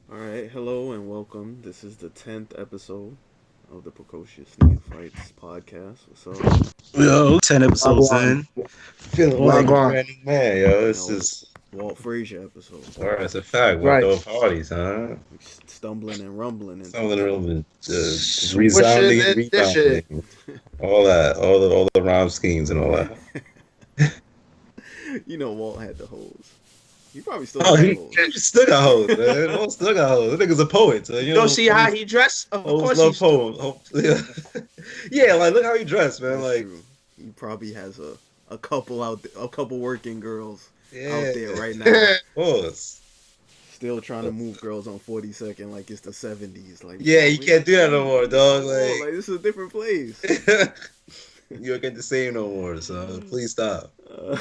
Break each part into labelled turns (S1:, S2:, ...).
S1: All right, hello and welcome. This is the 10th episode of the Precocious Neophytes podcast. What's up?
S2: Yo, 10 episodes
S3: Wagwan.
S2: in. Feeling like a
S3: Wagwan.
S2: brand new man, yo.
S1: You
S2: This
S1: know,
S2: is,
S1: Walt Frazier episode.
S2: it's a fact. We're
S3: Right.
S2: throwing parties, huh?
S1: We stumbling and rumbling into
S2: Something
S1: this
S2: real
S3: Swishing
S2: resounding and
S3: and dishing.
S2: rebounding. All that. All the rhyme schemes and all that.
S1: You know, Walt had the hoes. He probably still
S2: Oh,
S1: got the
S2: he,
S1: hoes.
S2: he still got hoes, man. Walt still got hoes. That nigga's a poet, so
S3: You don't see how he dressed? Of
S2: hoes
S3: course
S2: love
S3: he's still.
S2: poems. Yeah. Yeah, like look how he dressed, man.
S1: That's
S2: Like,
S1: true. He probably has a couple out there, a couple working girls
S2: yeah,
S1: out there right now,
S2: of course.
S1: still trying to move girls on 42nd like it's the 70s. Like,
S2: Yeah,
S1: oh,
S2: you
S1: man,
S2: can't do that no more, dog.
S1: oh,
S2: Like,
S1: this is a different place.
S2: you don't get the same no more, so please stop.
S1: Uh,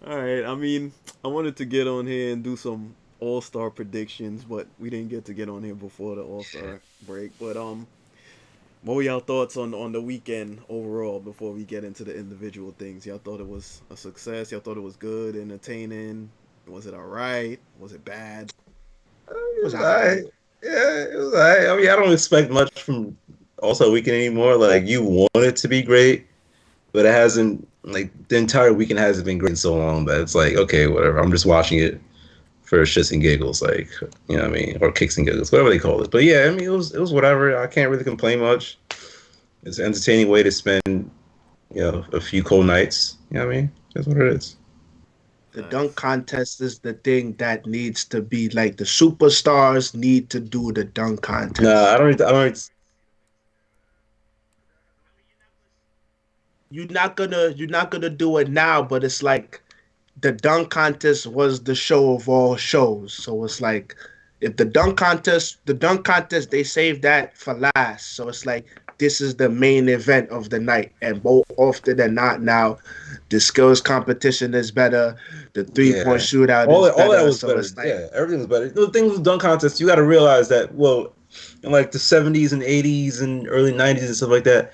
S1: all right. I mean, I wanted to get on here and do some All Star predictions, but we didn't get to get on here before the All Star break. But what were y'all thoughts on the weekend overall before we get into the individual things? Y'all thought it was a success? Y'all thought it was good, entertaining? Was it all right? Was it bad?
S2: It was
S3: Was
S2: alright. Yeah, it was alright. I mean, I don't expect much from Also Weekend anymore. Like, you want it to be great, but it hasn't. Like, the entire weekend hasn't been great in so long that it's like, okay, whatever. I'm just watching it for shits and giggles, like, you know what I mean, or kicks and giggles, whatever they call it. But yeah, I mean, it was whatever. I can't really complain much. It's an entertaining way to spend, a few cold nights. You know what I mean? That's what it is.
S3: The dunk
S1: Facts.
S3: contest is the thing that needs to be like the superstars need to do the dunk
S2: Nah,
S3: contest.
S2: I don't.
S3: You're not gonna do it now, but it's like the dunk contest was the show of all shows. So it's like if the dunk contest, they saved that for last. So it's like this is the main event of the night. And more often than not now, the skills competition is better, the 3-point
S2: Yeah.
S3: shootout
S2: All
S3: is
S2: that, all that
S3: better.
S2: was
S3: So
S2: better.
S3: it's like
S2: Yeah, everything was better. The thing with dunk contest, you got to realize that, well, in like the 70s and 80s and early 90s and stuff like that,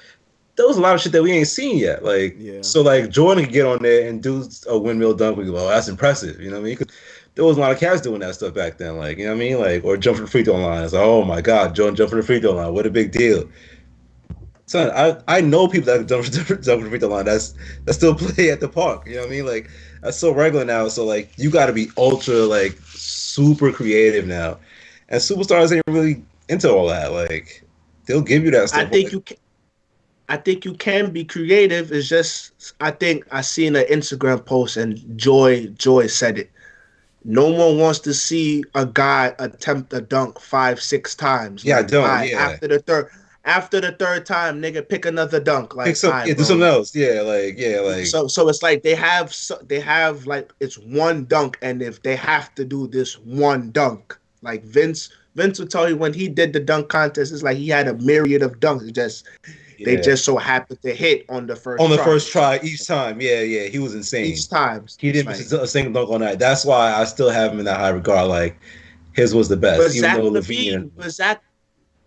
S2: there was a lot of shit that we ain't seen yet. Like,
S1: Yeah.
S2: so like Jordan could get on there and do a windmill dunk. We go, oh, that's impressive. You know what I mean? 'Cause there was a lot of cats doing that stuff back then. Like, you know what I mean? Like, or jump from the free throw line. It's like, oh my God, Jordan jump from the free throw line. What a big deal. Son, I know people that jump from the free throw line that still play at the park. You know what I mean? Like, that's so regular now. So like, you got to be ultra like super creative now, and superstars ain't really into all that. Like, they'll give you that
S3: I
S2: stuff.
S3: think you can, I think you can be creative. It's just I think I seen an Instagram post and Joy said it. No one wants to see a guy attempt a dunk 5, 6 times.
S2: Yeah, I
S3: Like,
S2: don't.
S3: I
S2: Yeah,
S3: after the third time, nigga, pick another dunk.
S2: pick
S3: Like,
S2: some.
S3: I
S2: Yeah, do
S3: bro.
S2: something
S3: Like,
S2: else. Yeah, like
S3: so it's like they have like it's one dunk, and if they have to do this one dunk, like Vince would tell you when he did the dunk contest, it's like he had a myriad of dunks. They
S2: yeah.
S3: just so happened to hit on the
S2: On
S3: first
S2: the
S3: try.
S2: first try each time. Yeah. He was insane.
S3: Each time,
S2: He
S3: it's
S2: didn't
S3: like.
S2: miss a single dunk on that. That's why I still have him in that high regard. Like, his was the best,
S3: But
S2: even
S3: Zach
S2: though
S3: Levine,
S2: Levine.
S3: but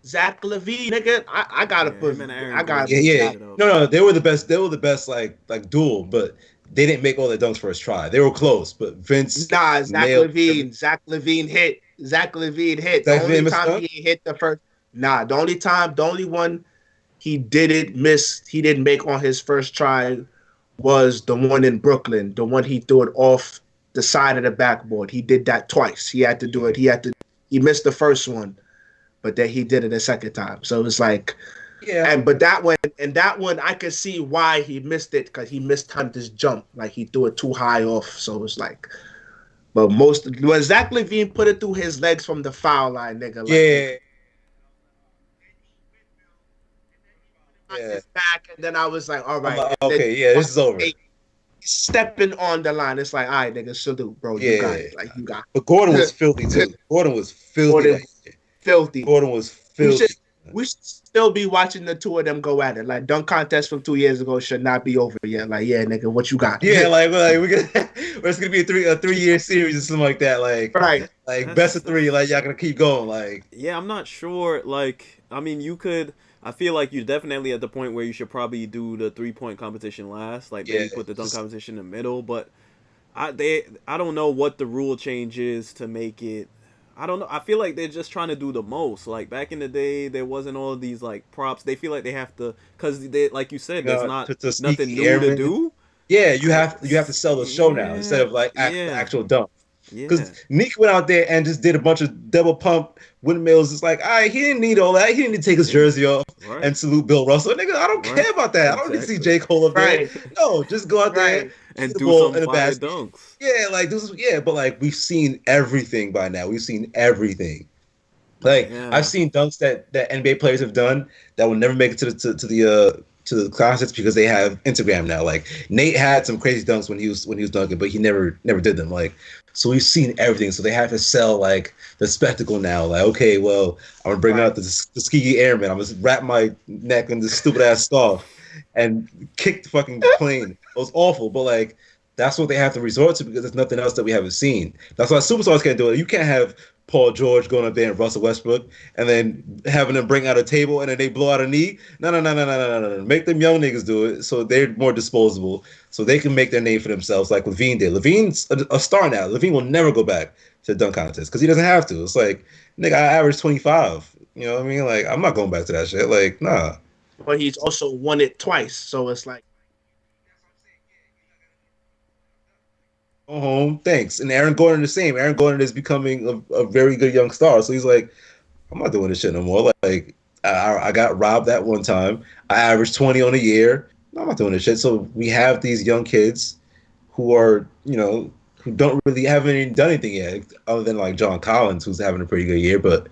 S3: Zach Levine, nigga, I gotta
S1: Yeah,
S3: put,
S1: him and Aaron
S3: I got
S1: Gordon
S2: Yeah, yeah.
S1: switched it up.
S2: No, they were the best. They were the best, like duel, but they didn't make all their dunks first try. They were close, but Vince
S3: nah. Zach
S2: nailed every.
S3: Levine, Zach Levine hit, Zach Levine hit. The
S2: Zach
S3: only
S2: Levine missed a
S3: time
S2: dunk.
S3: he ain't hit the first, nah. The only one he didn't miss, he didn't make on his first try was the one in Brooklyn, the one he threw it off the side of the backboard. He did that twice. He had to do it. He missed the first one, but then he did it a second time. So it's like.
S2: Yeah,
S3: And but that one I could see why he missed it because he mistimed his jump. Like he threw it too high off. So it's like, but most when Zach Levine put it through his legs from the foul line, nigga, like nigga,
S2: yeah,
S3: on
S2: yeah.
S3: his back, and then I was like, all
S2: I'm
S3: right.
S2: like,
S3: And then
S2: okay, yeah, this is over.
S3: stepping on the line, it's like, all right, nigga, salute, bro, you got
S2: Yeah,
S3: it, like you got
S2: but Gordon was filthy too. Gordon was filthy.
S3: Gordon filthy.
S2: Gordon was
S3: We should
S2: filthy.
S3: we should still be watching the two of them go at it. Like dunk contest from 2 years ago should not be over yet. Like, yeah, nigga, what you got?
S2: Yeah, like we're gonna, or it's gonna be a 3 year series or something like that.
S3: Right.
S2: Like best
S1: That's
S2: of three. Like
S1: that's
S2: y'all gonna keep going. Like
S1: Yeah, I'm not sure. Like, I mean, you could. I feel like you're definitely at the point where you should probably do the 3 point competition last. Like,
S2: yeah,
S1: maybe put the dunk
S2: just
S1: competition in the middle. But I don't know what the rule change is to make it. I don't know. I feel like they're just trying to do the most. Like back in the day, there wasn't all of these like props. They feel like they have to, because they, like you said, there's not
S2: To
S1: nothing
S2: sneaky
S1: new to
S2: airman.
S1: do.
S2: Yeah, you have to sell the show now instead
S1: Yeah,
S2: of like the
S1: yeah,
S2: actual dunk.
S1: yeah.
S2: Because Nick went out there and just did a bunch of double pump windmills. It's like, all right, he didn't need all that. He didn't need to take his
S1: Yeah.
S2: jersey off
S1: Right,
S2: and salute Bill Russell. Nigga, I don't
S1: right.
S2: care about that. I don't need to see
S1: Exactly.
S2: J. Cole up there.
S3: Right,
S2: No, just go out there,
S3: right.
S2: shoot
S1: And
S2: the
S1: do
S2: ball
S1: some
S2: in the
S1: fire
S2: basket.
S1: dunks.
S2: Yeah, like this is but like we've seen everything by now. We've seen everything. Like I've
S1: Yeah.
S2: seen dunks that NBA players have done that will never make it to the concerts because they have Instagram now. Like Nate had some crazy dunks when he was dunking, but he never did them. Like so we've seen everything. So they have to sell like the spectacle now. Like okay, well I'm gonna bring out the Tuskegee Airmen. I'm gonna wrap my neck in this stupid ass scarf and kick the fucking plane. It was awful, but like. That's what they have to resort to because there's nothing else that we haven't seen. That's why superstars can't do it. You can't have Paul George going up there and Russell Westbrook and then having them bring out a table and then they blow out a knee. No. Make them young niggas do it so they're more disposable so they can make their name for themselves like Levine did. Levine's a star now. Levine will never go back to the dunk contest because he doesn't have to. It's like, nigga, I averaged 25. You know what I mean? Like, I'm not going back to that shit. Like, nah.
S3: But he's also won it twice, so it's like
S2: Go home, thanks. And Aaron Gordon the same. Aaron Gordon is becoming a very good young star. So he's like, I'm not doing this shit no more. Like I got robbed that one time. I averaged 20 on a year. No, I'm not doing this shit. So we have these young kids who are, who don't really haven't done anything yet, other than like John Collins, who's having a pretty good year. But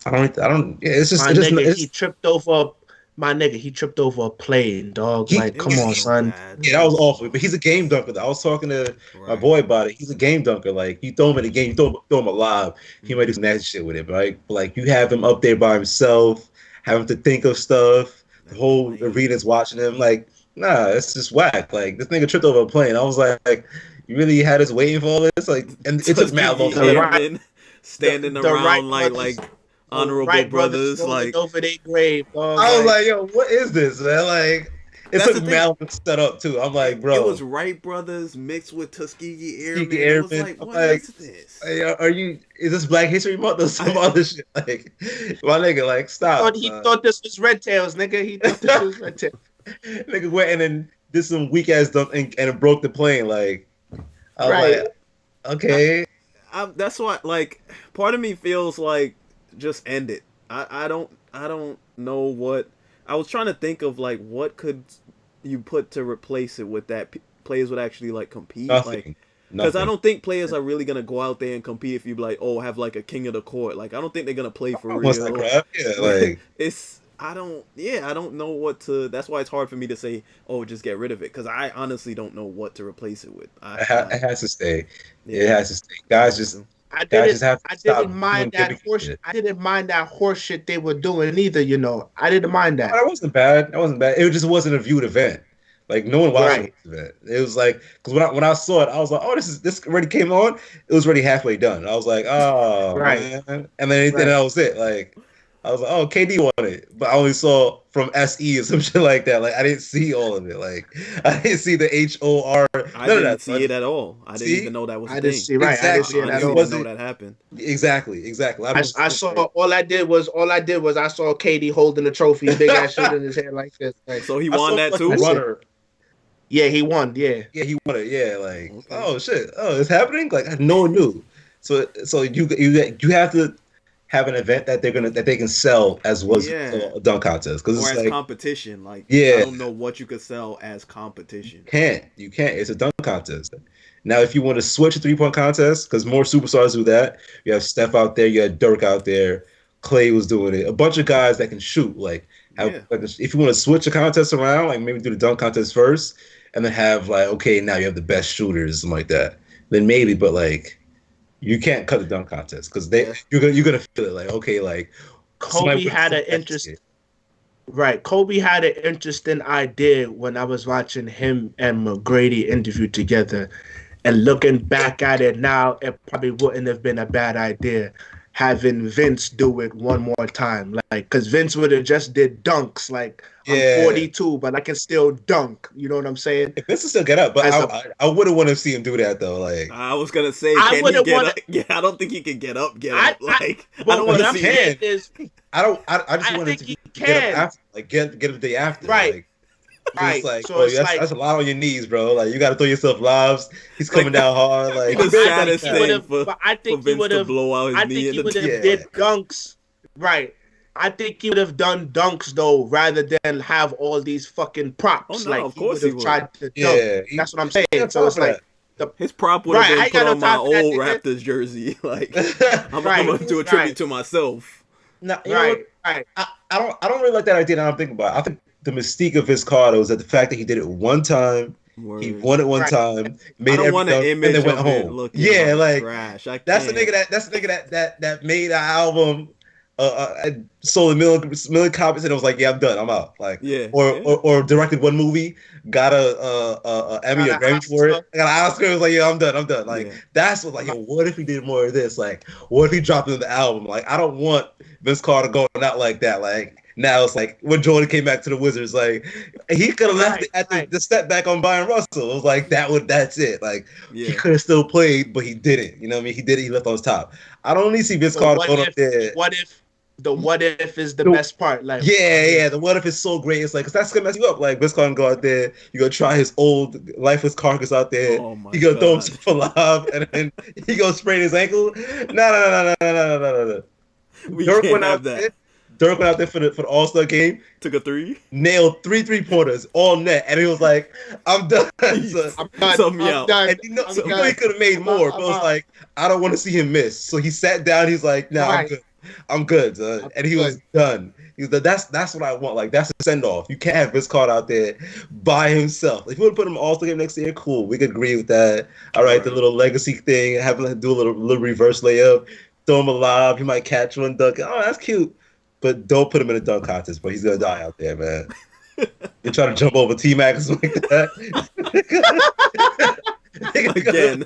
S2: I don't. Yeah, it's just,
S3: my nigga. He tripped over my nigga. He tripped over a plane, dog. Like, come on, son.
S2: Yeah, that was awful. But he's a game dunker. I was talking to my boy about it. He's a game dunker. Like, you throw him in the game, you throw him alive. He might do some nasty shit with it, right? But like, you have him up there by himself, have him to think of stuff. The whole arena's watching him. Like, nah, it's just whack. Like, this nigga tripped over a plane. I was like, you really had us waiting for all this? Like, and it took mad long time.
S1: Standing around like honorable brothers, like
S3: over their grave. Dog.
S2: I was like, yo, what is this, man? Like, it took Mal to set up too. I'm like, bro,
S1: it was Wright brothers mixed with Tuskegee Airmen.
S2: It
S1: was like, what is this?
S2: Is this Black History Month or some other shit? Like, my nigga, like, stop.
S3: He thought this was Red Tails, nigga. He thought this was Red Tails.
S2: Nigga went and then did some weak ass dump and it broke the plane. Like, I was like, okay.
S1: That's why, like, part of me feels like just end it. I don't know what I was trying to think of, like, what could you put to replace it with that players would actually like compete.
S2: Nothing.
S1: Because I don't think players are really gonna go out there and compete if you be like, oh, have like a king of the court. Like, I don't think they're gonna play for real.
S2: Yeah, like
S1: I don't know what to. That's why it's hard for me to say, oh, just get rid of it, because I honestly don't know what to replace it with.
S2: It has to stay. Yeah. It has to stay. Guys just.
S3: I didn't mind that horse shit they were doing either. You know, I didn't mind that.
S2: That wasn't bad. It just wasn't a viewed event. Like, no one watched this event. It was like, because when I saw it, I was like, oh, this already came on. It was already halfway done. I was like, oh, man. And then that was it. Like, I was like, oh, KD won it, but I only saw from SE or some shit like that. Like, I didn't see all of it. Like, I didn't see the HOR.
S1: I didn't see it at all. I didn't even know that was a thing.
S3: I didn't see I didn't see it at all.
S1: I didn't know that happened.
S2: Exactly.
S3: I saw all I did was I saw KD holding the trophy, big ass shit in his hand like this. Like,
S1: so he won that too.
S2: Runner.
S3: Yeah, he won. Yeah,
S2: he won it. Yeah, like, okay. Oh shit, oh, it's happening. Like, no one knew. So you have to have an event that they can sell as was a dunk contest, because it's
S1: as
S2: like
S1: competition. Like, I don't know what you could sell as competition.
S2: You can't. It's a dunk contest. Now, if you want to switch a 3-point contest, because more superstars do that, you have Steph out there, you had Dirk out there, Clay was doing it, a bunch of guys that can shoot. Like, if you want to switch a contest around, like maybe do the dunk contest first, and then have like, okay, now you have the best shooters, something like that. Then maybe, but like, you can't cut the dunk contest because you're gonna feel it. Like, okay, like
S3: Kobe had an interest. Right, Kobe had an interesting idea when I was watching him and McGrady interview together, and looking back at it now, it probably wouldn't have been a bad idea. having Vince do it one more time. Like, because Vince would have just did dunks. Like,
S2: Yeah.
S3: I'm 42, but I can still dunk. You know what I'm saying?
S2: If Vince will still get up, but I wouldn't want to see him do that though. Like,
S1: I was gonna say,
S3: I
S1: can he
S3: wouldn't
S1: get
S3: wanna-
S1: up? Yeah, I don't think he can get up.
S3: I-
S1: Like, I
S3: But
S1: don't
S3: what
S1: want to
S3: I'm
S1: see.
S3: saying is,
S2: I just
S3: I
S2: want him
S3: think
S2: to
S3: he
S2: get
S3: can.
S2: up after, like get up the day after.
S3: Right.
S2: Like,
S3: Right.
S2: it's like,
S3: So
S2: bro,
S3: it's
S2: that's a lot on your knees, bro. Like, you got to throw yourself lobs. He's coming down hard. Like,
S1: the
S2: he really
S1: saddest
S2: got that.
S1: thing for
S3: but I
S1: for
S3: think he
S1: Vince
S3: would
S1: to
S3: have.
S1: blow out his
S3: I
S1: knee
S3: think
S1: in
S3: he
S1: the
S3: would have
S2: Yeah.
S3: did dunks. Right. I think he would have done dunks though, rather than have all these fucking props.
S1: Oh, no,
S3: like
S1: of
S3: he
S1: course
S3: would have
S1: he would.
S3: tried to dunk.
S2: Yeah,
S3: That's what I'm
S2: yeah,
S3: saying. So it's like
S1: His prop would have
S3: Right, I
S1: been
S3: ain't
S1: put
S3: got no
S1: on my
S3: time for that,
S1: old
S3: nigga.
S1: Raptors jersey. Like, I'm
S3: Right,
S1: gonna do a tribute
S3: right.
S1: to myself.
S2: Now, you know what?
S3: right.
S2: I don't really like that idea. Now I'm thinking about it. I think the mystique of his card was that the fact that he did it one time, he
S1: Word.
S2: won it one
S3: Right.
S2: time,
S1: I
S2: made
S1: don't
S2: every
S1: want
S2: dunk,
S1: an
S2: and
S1: image
S2: then went
S1: of it
S2: home.
S1: looking
S2: Yeah, like
S1: trash. I
S2: that's the
S1: can't.
S2: nigga that made an album, sold a million copies, and it was like, yeah, I'm done, I'm out. Like,
S1: Yeah,
S2: or
S1: yeah.
S2: or directed one movie, got a Emmy
S3: Got
S2: or
S3: an
S2: Grammy for it,
S3: Oscar.
S2: got an Oscar. It was like, yeah, I'm done. Like,
S1: Yeah.
S2: that's what, like, yo, what if he did more of this? Like, what if he dropped it in the album? Like, I don't want Vince Carter going out like that. Like, now it's like when Jordan came back to the Wizards, like he could have left it at the step back on Byron Russell. It was like that's it. Like, he
S1: Yeah.
S2: could have still played, but he didn't. You know what I mean? He did it. He left on his top. I don't need to see Vince
S3: So
S2: Carter going up there.
S3: what if is the
S2: No.
S3: best part? Like,
S2: Yeah. The what if is so great. It's like, cause that's gonna mess you up. Like, Vince Carter go out there, you gonna try his old lifeless carcass out there.
S1: Oh my
S2: He gonna throw him
S1: God.
S2: super live, and then he gonna sprain his ankle. No.
S1: We
S2: Dirk
S1: can't
S2: went
S1: have
S2: out
S1: that.
S2: there. Dirk went out there for the All-Star game,
S1: Took a 3.
S2: nailed 3-pointers all net, and he was like, "I'm done." So,
S3: I'm done.
S1: Sub me
S3: I'm
S1: out.
S3: done.
S2: and you know
S3: I'm
S2: he
S3: done.
S2: could have made more, but it was
S3: out.
S2: like, I don't want to see him miss. So he sat down. He's like, "Nah,
S3: Right.
S2: I'm good." And he was done. He was like, that's what I want. Like, that's a send off. You can't have Vince Carter out there by himself. If you want to put him All-Star game next year, cool. We could agree with that. All right, the little legacy thing, have him do a little reverse layup, throw him a lob. He might catch one dunk. Oh, that's cute. But don't put him in a dunk contest, but he's gonna die out there, man. You try to jump over T-Mac or something like that.
S1: Again.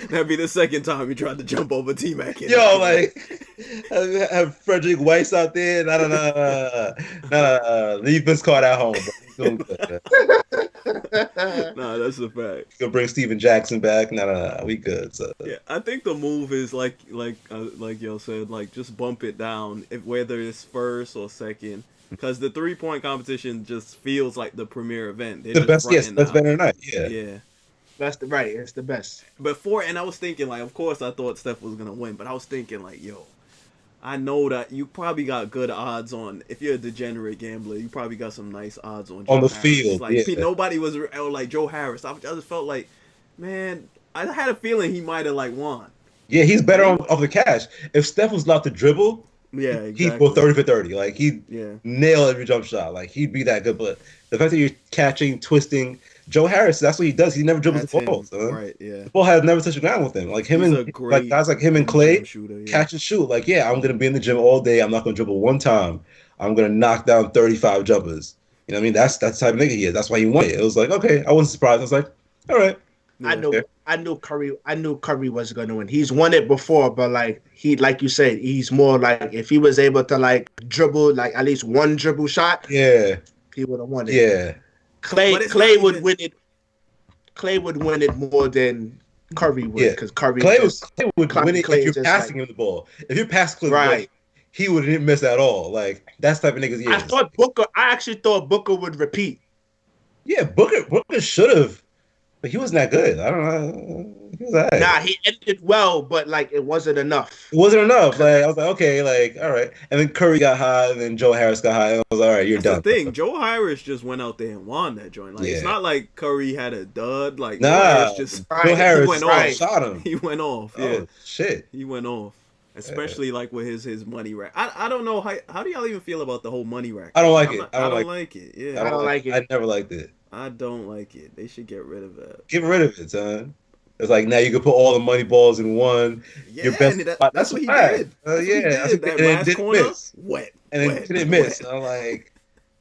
S1: That'd be the second time he tried to jump over T-Mac.
S2: Yo, like, have Frederick Weiss out there. No. Leave Vince Carter at home, bro. He's doing good, man.
S1: Nah, that's a fact.
S2: Gonna bring Steven Jackson back. No. We good. So.
S1: Yeah, I think the move is like yo said, like just bump it down, whether it's first or second, because the 3-point competition just feels like the premier event. They're
S2: The
S1: just
S2: best, yes,
S1: fronting
S2: that's
S1: out.
S2: better tonight. Yeah.
S1: Yeah.
S3: That's the right. It's the best.
S1: And I was thinking, like, of course I thought Steph was gonna win, but I was thinking, like, yo, I know that you probably got good odds on, if you're a degenerate gambler, you probably got some nice odds on
S2: On
S1: Joe
S2: the
S1: Harris.
S2: field,
S1: Like,
S2: yeah.
S1: nobody was, or like Joe Harris. I just felt like, man, I had a feeling he might have, like, won.
S2: Yeah, he's better off the cash. If Steph was allowed to dribble,
S1: Yeah, exactly.
S2: he'd go 30 for 30. Like, he'd
S1: Yeah.
S2: nail every jump shot. Like, he'd be that good. But the fact that you're catching, twisting, Joe Harris, that's what he does. He never dribbles
S1: That's
S2: the
S1: him.
S2: ball. Son.
S1: Right, yeah.
S2: The ball has never touched the ground with him. Like, him
S1: He's a
S2: and
S1: great
S2: like guys like him and Clay,
S1: gym shooter, yeah.
S2: catch and shoot. Like, yeah, I'm gonna be in the gym all day. I'm not gonna dribble one time. I'm gonna knock down 35 jumpers. You know what I mean? That's the type of nigga he is. That's why he won it. It was like, okay, I wasn't surprised. I was like, all right.
S1: Yeah.
S3: I knew Curry was gonna win. He's won it before, but like you said, he's more like, if he was able to like dribble like at least one dribble shot,
S2: Yeah.
S3: he would have won it.
S2: Yeah.
S3: Clay
S1: But it's
S3: would
S1: not even-
S3: win it. Clay would win it more than Curry would,
S2: Yeah.
S3: because Curry
S2: Clay
S3: just-
S2: would win it
S3: Clay
S2: if you're
S3: just
S2: passing
S3: like-
S2: him the ball. If you're passing Clay,
S3: Right.
S2: he wouldn't miss at all. Like, that's the type of niggas he is.
S3: I actually thought Booker would repeat.
S2: Yeah, Booker should have, but he wasn't that good. I don't know. He was all right.
S3: Nah, he ended well, but like it wasn't enough.
S2: It wasn't enough. Like, I was like, okay, like, all right. And then Curry got high, and then Joe Harris got high, and I was like, all right, you're
S1: That's
S2: done.
S1: the thing. Joe Harris just went out there and won that joint. Like,
S2: Yeah.
S1: it's not like Curry had a dud. Like, Joe
S2: Nah,
S1: Harris just
S2: Joe Harris
S1: he went off.
S2: shot him.
S1: He went off. Yeah,
S2: Oh, shit.
S1: he went off. Especially like with his money rack. I don't know how do y'all even feel about the whole money rack?
S2: I don't like
S1: I'm
S2: it.
S1: not-
S2: I don't
S1: like it. Yeah,
S3: I don't like it.
S2: I never liked it.
S1: I don't like it. They should get rid of that.
S2: Get rid of it, son. It's like now you can put all the money balls in one.
S1: Yeah,
S2: Your best
S1: and
S2: spot.
S1: that's what he
S2: fact.
S1: did.
S2: Yeah,
S1: That's what he
S2: that's
S1: did.
S2: what-
S1: That
S2: and it
S1: last
S2: didn't
S1: corner,
S2: miss.
S1: wet.
S2: And then
S1: wet,
S2: didn't miss.
S1: wet.
S2: I'm like,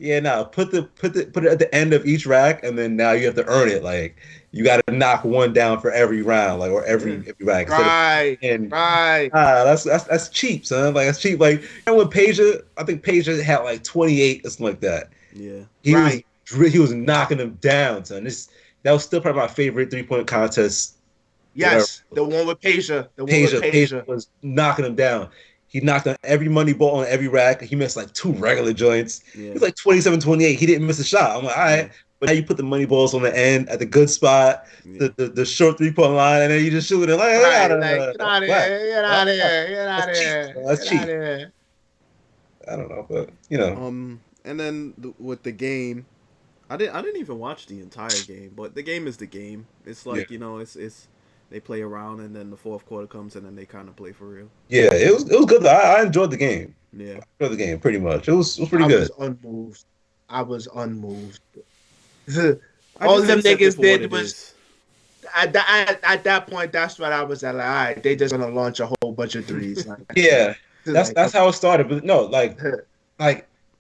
S2: Yeah, no, put it at the end of each rack, and then now you have to earn it. Like you got to knock one down for every round, like or every rack instead of
S3: Right,
S2: and
S3: right.
S2: that's cheap, son. Like that's cheap. Like when Peja, I think Peja had like 28 or something like that.
S1: Yeah.
S2: He
S3: Right.
S2: was knocking them down, son. That was still probably my favorite 3-point contest. Whatever.
S3: Yes, the one with Peja. The one with
S2: Peja
S3: Peja.
S2: was knocking him down. He knocked on every money ball on every rack. He missed like 2 regular joints.
S1: Yeah.
S2: He was like 27, 28. He didn't miss a shot. I'm like, all right.
S1: Yeah.
S2: But now you put the money balls on the end at the good spot,
S1: Yeah.
S2: the short 3-point line, and then you just shoot it. Like,
S3: Right, like, get out of here, get out of here, get out of
S2: That's cheap.
S3: here.
S2: That's
S3: Get out
S2: cheap.
S3: of here.
S2: I don't know, but you know.
S1: And then with the game, I didn't even watch the entire game, but the game is the game. It's like it's they play around, and then the fourth quarter comes, and then they kind of play for real.
S2: Yeah, it was good. I enjoyed the game.
S1: Yeah,
S2: I enjoyed the game pretty much. It was pretty good.
S3: I was unmoved.
S1: I
S3: All
S1: just
S3: them
S1: accept it
S3: niggas
S1: for what
S3: did
S1: it
S3: was
S1: is.
S3: at that point. That's what I was at. Like, all right, they just gonna launch a whole bunch of threes. Like,
S2: Yeah, that's how it started. But no, like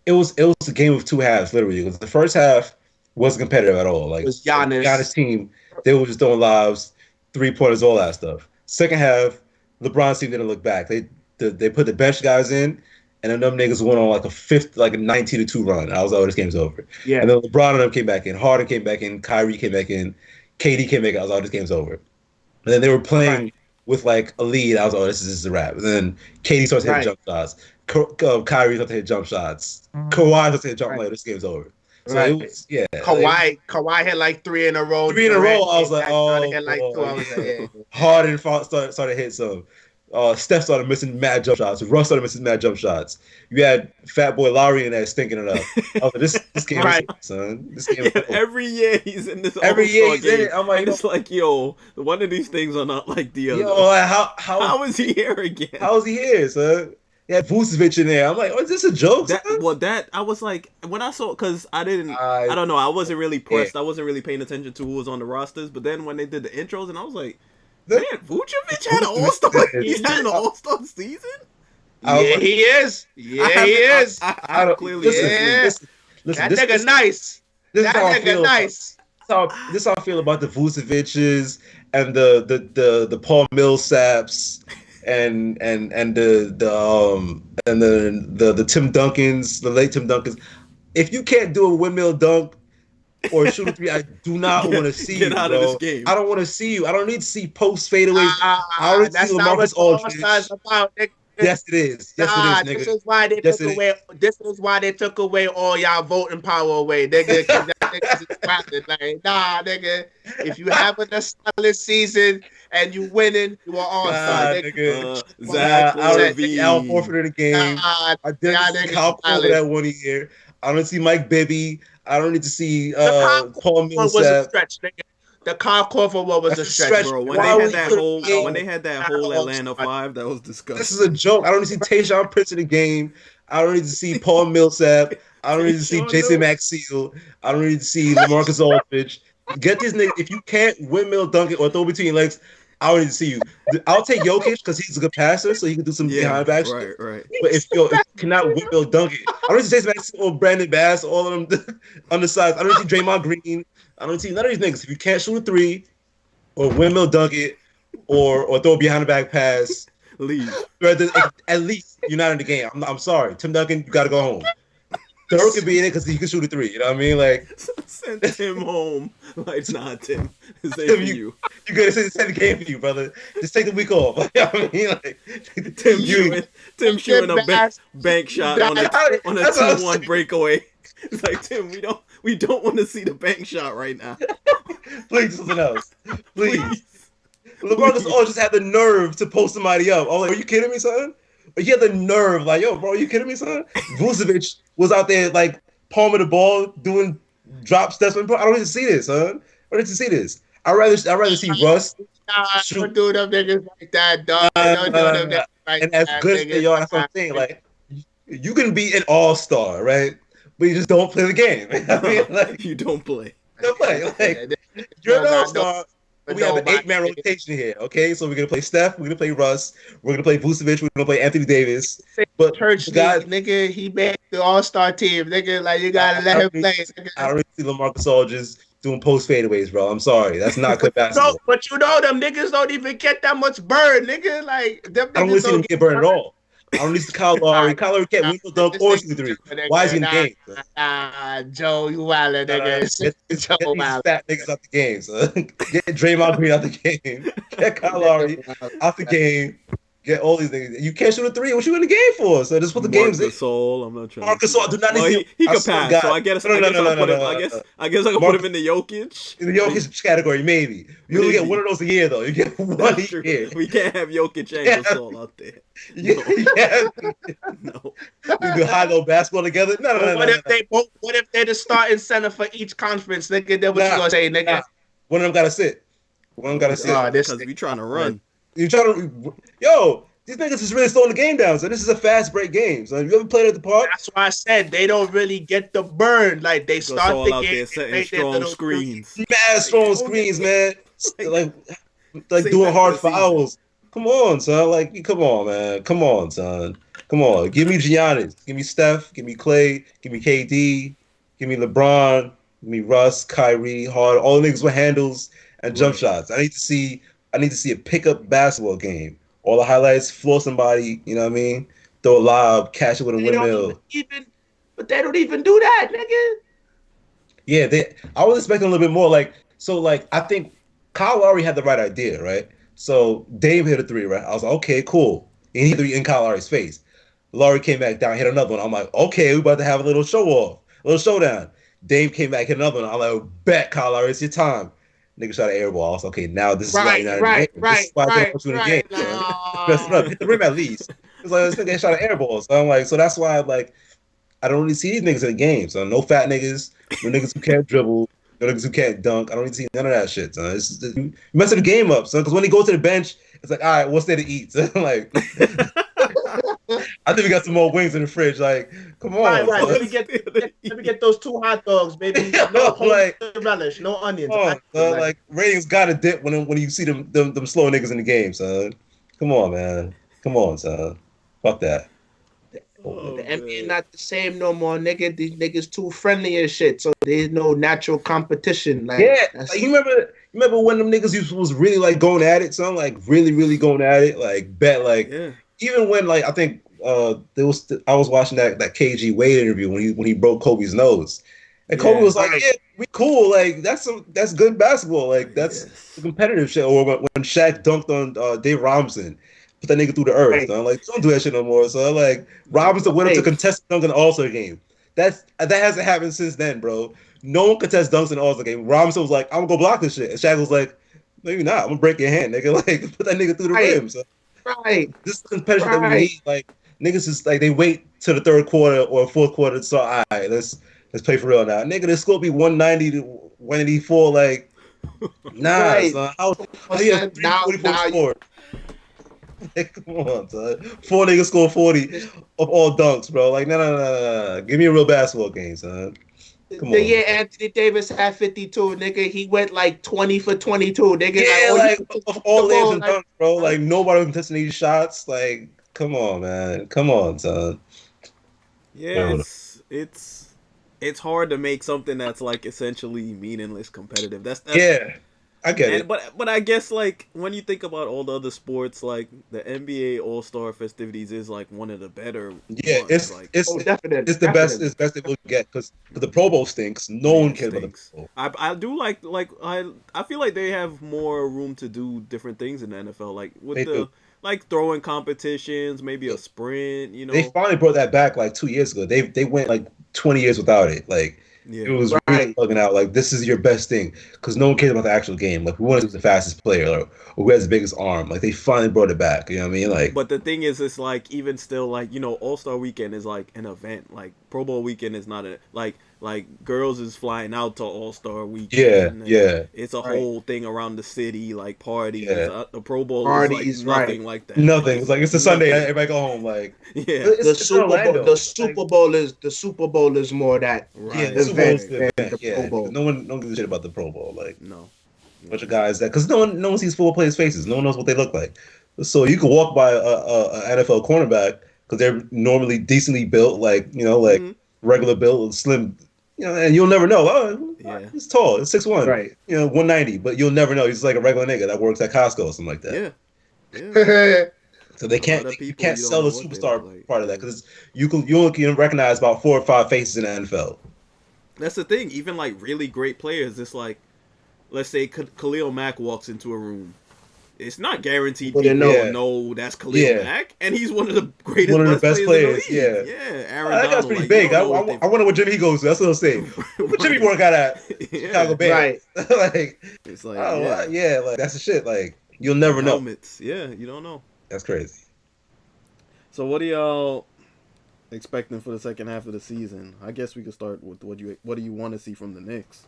S2: it was a game of two halves, literally. Because the first half wasn't competitive at all. Like
S3: it was Giannis.
S2: Giannis team, they were just throwing lobs, 3-pointers, all that stuff. Second half, LeBron's team didn't look back. They put the bench guys in, and then them niggas went on like a 19-2 run. I was like, oh, this game's over.
S3: Yeah.
S2: And then LeBron and them came back in. Harden came back in. Kyrie came back in. KD came back in. I was like, oh, this game's over. And then they were playing with like a lead. I was like, oh, this is a wrap. And then KD starts hitting jump shots. Kyrie starts to hit jump shots. Kawhi starts to hit jump. Like, this game's over. So it was, yeah.
S3: Kawhi hit like 3 in a row.
S2: 3 in a row. I was like, oh.
S3: Hit like 2. I was like, yeah.
S2: Harden started to hit some. Steph started missing mad jump shots. Russ started missing mad jump shots. You had Fat Boy Lowry in there stinking it up. I was like, this game is over, son. This game is over.
S1: Every year he's in this.
S2: Every year he's
S1: game.
S2: in it. I'm like,
S1: and it's like, yo, one of these things are not like the other.
S2: Yo, like,
S1: how is he here again?
S2: How is he here, son? He had Vucevic in there. I'm like, oh, is this a joke?
S1: I was like, when I saw, because I don't know, I wasn't really pressed. I wasn't really paying attention to who was on the rosters. But then when they did the intros, and I was like, man, Vucevic had an all-star. He's had an all-star season.
S3: Yeah, he is. Yeah, he is.
S1: I don't clearly.
S2: Listen,
S3: that nigga nice. That nigga nice.
S2: This is how I feel about the Vucevic's and the Paul Millsaps and the Tim Duncans, the late Tim Duncans. If you can't do a windmill dunk or shoot a 3, I do not want to see you.
S1: Get out of this game.
S2: I don't want to see you. I don't need to see post fadeaways. I don't need to see LaMarcus Aldridge.
S3: About, nigga.
S2: Yes, it is. Yes, it is, nigga.
S3: This is why they took away. This is why they took away all y'all voting power away, nigga. Like, nah, nigga. If you having a solid season and you winning, you are all-star,
S2: nigga.
S1: Zach
S2: LaVine, Al Horford in the game. I didn't see Kyle Korver that 1 year. I don't see Mike Bibby. I don't need to see Paul Millsap.
S3: Was a stretch, nigga. The Kyle Korver one was a stretch,
S1: bro. When they had that whole Atlanta 5, that was disgusting.
S2: This is a joke. I don't need to see Tayshaun Prince in the game. I don't need to see Paul Millsap. I don't need to see Jason Maxiell. I don't need to see LaMarcus Aldridge. Get these niggas. If you can't windmill dunk it or throw between your legs, I don't need to see you. I'll take Jokic because he's a good passer, so he can do some behind back shit.
S1: Right.
S2: But if you cannot windmill dunk it, I don't need to see Jason Maxiell or Brandon Bass, all of them undersized. I don't need to see Draymond Green. I don't see none of these niggas. If you can't shoot a 3 or windmill dunk it or throw a behind the back pass,
S1: leave.
S2: At least you're not in the game. I'm sorry. Tim Duncan, you got to go home. Dirk can be in it because he can shoot a 3. You know what I mean? Like,
S1: send Tim home. Like, nah, Tim. It's there for you.
S2: You got to send the game for you, brother. Just take the week off. Like, you know what I mean? Like,
S1: Tim shooting a bank shot on a 2-1 breakaway. It's like, Tim, we don't want to see the bank shot right now.
S2: Please, something else. Please. LeBron just had the nerve to post somebody up. I'm like, are you kidding me, son? But he had the nerve, like, yo, bro, are you kidding me, son? Vucevic was out there, like, palming the ball, doing drop steps. Bro, I don't need to see this, son. I don't need to see this. I'd rather see Russ.
S3: Don't do them niggas like that, dog. Don't do them niggas like
S2: and as good as they are, that's what I'm saying. Like, you can be an all-star, right? But you just don't play the game. I mean, like,
S1: you don't play.
S2: Don't play. Like, you're an all-star,
S3: But
S2: We have an
S3: nobody.
S2: 8-man rotation here, okay? So we're gonna play Steph, we're gonna play Russ, we're gonna play Vucevic, we're gonna play Anthony Davis. But
S3: Church
S2: the guy,
S3: league, nigga, he made the All-Star team, nigga. Like, you gotta
S2: I
S3: let
S2: don't
S3: him
S2: really,
S3: play,
S2: I
S3: nigga.
S2: don't really see LaMarcus Aldridge doing post fadeaways, bro. I'm sorry, that's not good
S3: No,
S2: basketball.
S3: but you know them niggas don't even get that much burn, nigga. Like, them
S2: I don't really
S3: niggas
S2: see them
S3: don't
S2: get
S3: get
S2: burned at
S3: burn.
S2: all. I don't need to Kyle
S3: Nah,
S2: Lowry. Kyle Lowry can't
S3: nah,
S2: win no dunk
S3: this
S2: or
S3: nigga
S2: shoot the three.
S3: Joe,
S2: Why is he
S3: nigga.
S2: in the
S3: Nah,
S2: game?
S3: Joe, you wildin', nigga.
S2: Get
S3: Joe
S2: these
S3: wild.
S2: fat niggas out the game, son. Get Draymond Green out the game. Get Kyle Lowry out the game. Get all these niggas. You can't shoot a three. What you in the game for? So this is what the game's in.
S1: Marcus Gasol, I'm not trying to
S2: Marcus
S1: see
S2: Gasol, do
S1: that.
S2: not need
S1: Well,
S2: to.
S1: he
S2: I
S1: could
S2: swear to
S1: pass, so
S2: God.
S1: I guess
S2: No,
S1: I
S2: no,
S1: guess
S2: no,
S1: I'll
S2: no,
S1: put
S2: no,
S1: him.
S2: no,
S1: I
S2: no,
S1: guess
S2: no.
S1: I guess I can put him
S2: Marcus
S1: in the Jokic.
S2: in the Jokic category, maybe. You only get
S1: Maybe.
S2: one of those a year, though. You get one
S1: That's
S2: a
S1: true.
S2: year.
S1: We can't have Jokic and
S2: Yeah.
S1: Gasol out there.
S2: Yeah, yeah.
S1: No.
S2: You do high low basketball together. No, no,
S3: But
S2: no,
S3: what
S2: no,
S3: if they both? What if they're the starting center for each conference, nigga? Then what you gonna say, nigga?
S2: nah. One of them gotta sit. One of them gotta sit.
S3: this
S1: Because we
S3: nigga.
S1: trying to run.
S2: You trying to, yo, these niggas is really slowing the game down. So this is a fast break game. So have you ever played at the park?
S3: That's why I said they don't really get the burn. Like they start
S1: Gasol
S3: the
S1: out
S3: game,
S1: there
S3: they
S1: setting
S3: make their
S1: strong
S3: little
S1: screens.
S2: Mad strong
S1: Like,
S2: screens,
S1: okay.
S2: man. Like
S1: Save
S2: doing
S1: that
S2: hard
S1: for the season.
S2: fouls. Come on, son. Like, come on, man. Come on, son. Come on. Give me Giannis. Give me Steph. Give me Clay. Give me KD. Give me LeBron. Give me Russ, Kyrie, Hard. All the niggas with handles and jump
S1: Right.
S2: shots. I need to see a pickup basketball game. All the highlights, floor somebody, you know what I mean? Throw a lob, catch it with a
S3: They don't
S2: windmill.
S3: but they don't even do that, nigga.
S2: Yeah, I was expecting a little bit more. I think Kyle Lowry had the right idea, right? So Dame hit a three, right? I was like, okay, cool. And he hit a three in Kyle Lowry's face. Lowry came back down, hit another one. I'm like, okay, we about to have a little show off, a little showdown. Dame came back, hit another one. I'm like, bet Kyle Lowry, it's your time. Nigga shot an air ball. I was like, okay, now this is why you're not in the game. This is why I don't put you in the game. Mess it up. Hit the rim at least. It's like this nigga shot an air ball. So I'm like, so that's why I'm like, I don't really see these niggas in the game. So no fat niggas, no niggas who can't dribble, no niggas who can't dunk. I don't really see none of that shit. So it's just, you messing the game up, son. Because when they go to the bench, it's like, all right, what's there to eat? So like, I think we got some more wings in the fridge. Like, come on.
S3: Right.
S2: son.
S3: Let me get those 2 hot dogs, baby.
S2: Yeah,
S3: No
S2: like-
S3: relish, no onions.
S2: Come on, son. Like ratings gotta dip when you see them slow niggas in the game, son. Come on, man. Come on, son. Fuck that.
S1: Oh,
S3: the NBA
S1: man.
S3: not the same no more, nigga. These niggas too friendly and shit. So there's no natural competition. Like,
S2: Yeah,
S3: that's-
S2: like, you remember when them niggas was really like going at it, son? Like really going at it, like bet, like
S1: Yeah.
S2: even when like I think I was watching that KG Wade interview when he broke Kobe's nose, and Kobe
S1: Yeah.
S2: was like,
S3: Right.
S2: "Yeah, we cool, like that's good basketball, like that's
S1: Yes.
S2: the competitive shit." Or when Shaq dunked on Dave Robinson, put that nigga through the earth,
S3: Right.
S2: son. Like don't do that shit no more, so like Robinson went up to
S3: Right.
S2: contest dunk in the All-Star game. That hasn't happened since then, bro. No one contests dunks in the All-Star game. Robinson was like, "I'm gonna go block this shit," and Shaq was like, "Maybe not. I'm gonna break your hand, nigga." Like put that nigga through the
S3: Right.
S2: rim. So
S3: right.
S2: this is the competition that we
S3: Right.
S2: need. Like niggas is like they wait till the third quarter or fourth quarter to start. All right, let's play for real now, nigga. This score be 190 to 184. Like, nah,
S3: Right.
S2: son. How you have
S3: Now
S2: 344
S3: you-
S2: score? Like, come on, son. 4 niggas score 40 of all dunks, bro. Like, no. Give me a real basketball game, son. Come
S3: The
S2: on.
S3: year Anthony Davis had 52, nigga, he went like 20 for 22, nigga.
S2: Yeah,
S3: like,
S2: of all
S3: the
S2: layups
S3: ball,
S2: and
S3: like-
S2: dunks, bro. Like nobody was contesting these shots. Like, come on, man. Come on, son.
S1: Yeah, it's hard to make something that's like essentially meaningless competitive. That's
S2: Yeah, I get it.
S1: But I guess like when you think about all the other sports, like the NBA All Star festivities is like one of the better.
S2: Yeah,
S1: ones. Like,
S3: Oh, definitely.
S2: it's the best. It's best they will get because the Pro Bowl stinks. No one cares about the
S1: stinks.
S2: Pro Bowl.
S1: I do like I feel like they have more room to do different things in the NFL, like with
S2: They
S1: the
S2: do.
S1: like throwing competitions, maybe a sprint. You know,
S2: They finally brought that back like 2 years ago. They went like 20 years without it. Like
S1: yeah.
S2: it was really
S3: Right.
S2: bugging out. Like this is your best thing because no one cares about the actual game. Like we want to do the fastest player or who has the biggest arm. Like they finally brought it back. You know what I mean? Like
S1: But the thing is, it's like even still, like, you know, All Star Weekend is like an event. Like Pro Bowl Weekend is not a like girls is flying out to All Star Weekend.
S2: yeah,
S1: and
S2: yeah.
S1: It's a
S3: Right.
S1: whole thing around the city, like parties.
S2: Yeah.
S1: The Pro Bowl
S3: Parties,
S1: is like nothing
S3: right.
S1: like that.
S2: Nothing. It's like it's a Sunday.
S1: nothing.
S2: Everybody go home. Like
S1: Yeah,
S2: it's,
S3: The
S2: it's
S3: Super Bowl,
S2: Orlando.
S3: the Super Bowl is
S1: right.
S2: Yeah,
S3: the
S2: Super Bowl is
S3: event,
S2: the event.
S3: the
S2: Yeah,
S3: Pro Bowl.
S2: no one gives a shit about the Pro Bowl. Like
S1: No.
S2: bunch of guys that because no one sees football players' faces. No one knows what they look like. So you could walk by a NFL cornerback because they're normally decently built, like
S1: Mhm.
S2: regular built, slim, and you'll never know. Oh,
S1: Yeah.
S2: he's tall, he's 6'1",
S3: Right.
S2: 190, but you'll never know. He's like a regular nigga that works at Costco or something like that.
S1: Yeah. Yeah.
S2: So they
S1: A lot
S2: can't
S1: of
S2: you
S1: people,
S2: can't
S1: you don't
S2: sell
S1: know
S2: the
S1: what they
S2: superstar
S1: look like.
S2: part of that because you only can recognize about 4 or 5 faces in the NFL.
S1: That's the thing. Even like really great players, it's like, let's say Khalil Mack walks into a room. It's not guaranteed
S3: Wouldn't
S1: people
S2: know.
S1: will know that's Khalil
S2: Yeah.
S1: Mack, and he's one of the greatest,
S2: One of the
S1: best,
S2: best
S1: players
S2: players,
S1: in the league.
S2: yeah.
S1: Yeah,
S2: Oh,
S1: Aaron
S2: that guy's
S1: Donald.
S2: pretty
S1: Like,
S2: big.
S1: you don't know what they-
S2: I wonder what gym he goes to. That's what I'm saying. What gym he work out at? Chicago
S1: Yeah.
S2: Bears.
S3: Right.
S2: Like,
S1: It's like,
S2: oh,
S1: yeah,
S2: yeah, like that's the shit. Like, you'll never know.
S1: helmets. Yeah, you don't know.
S2: That's crazy.
S1: So what are y'all expecting for the second half of the season? I guess we could start with what do you want to see from the Knicks?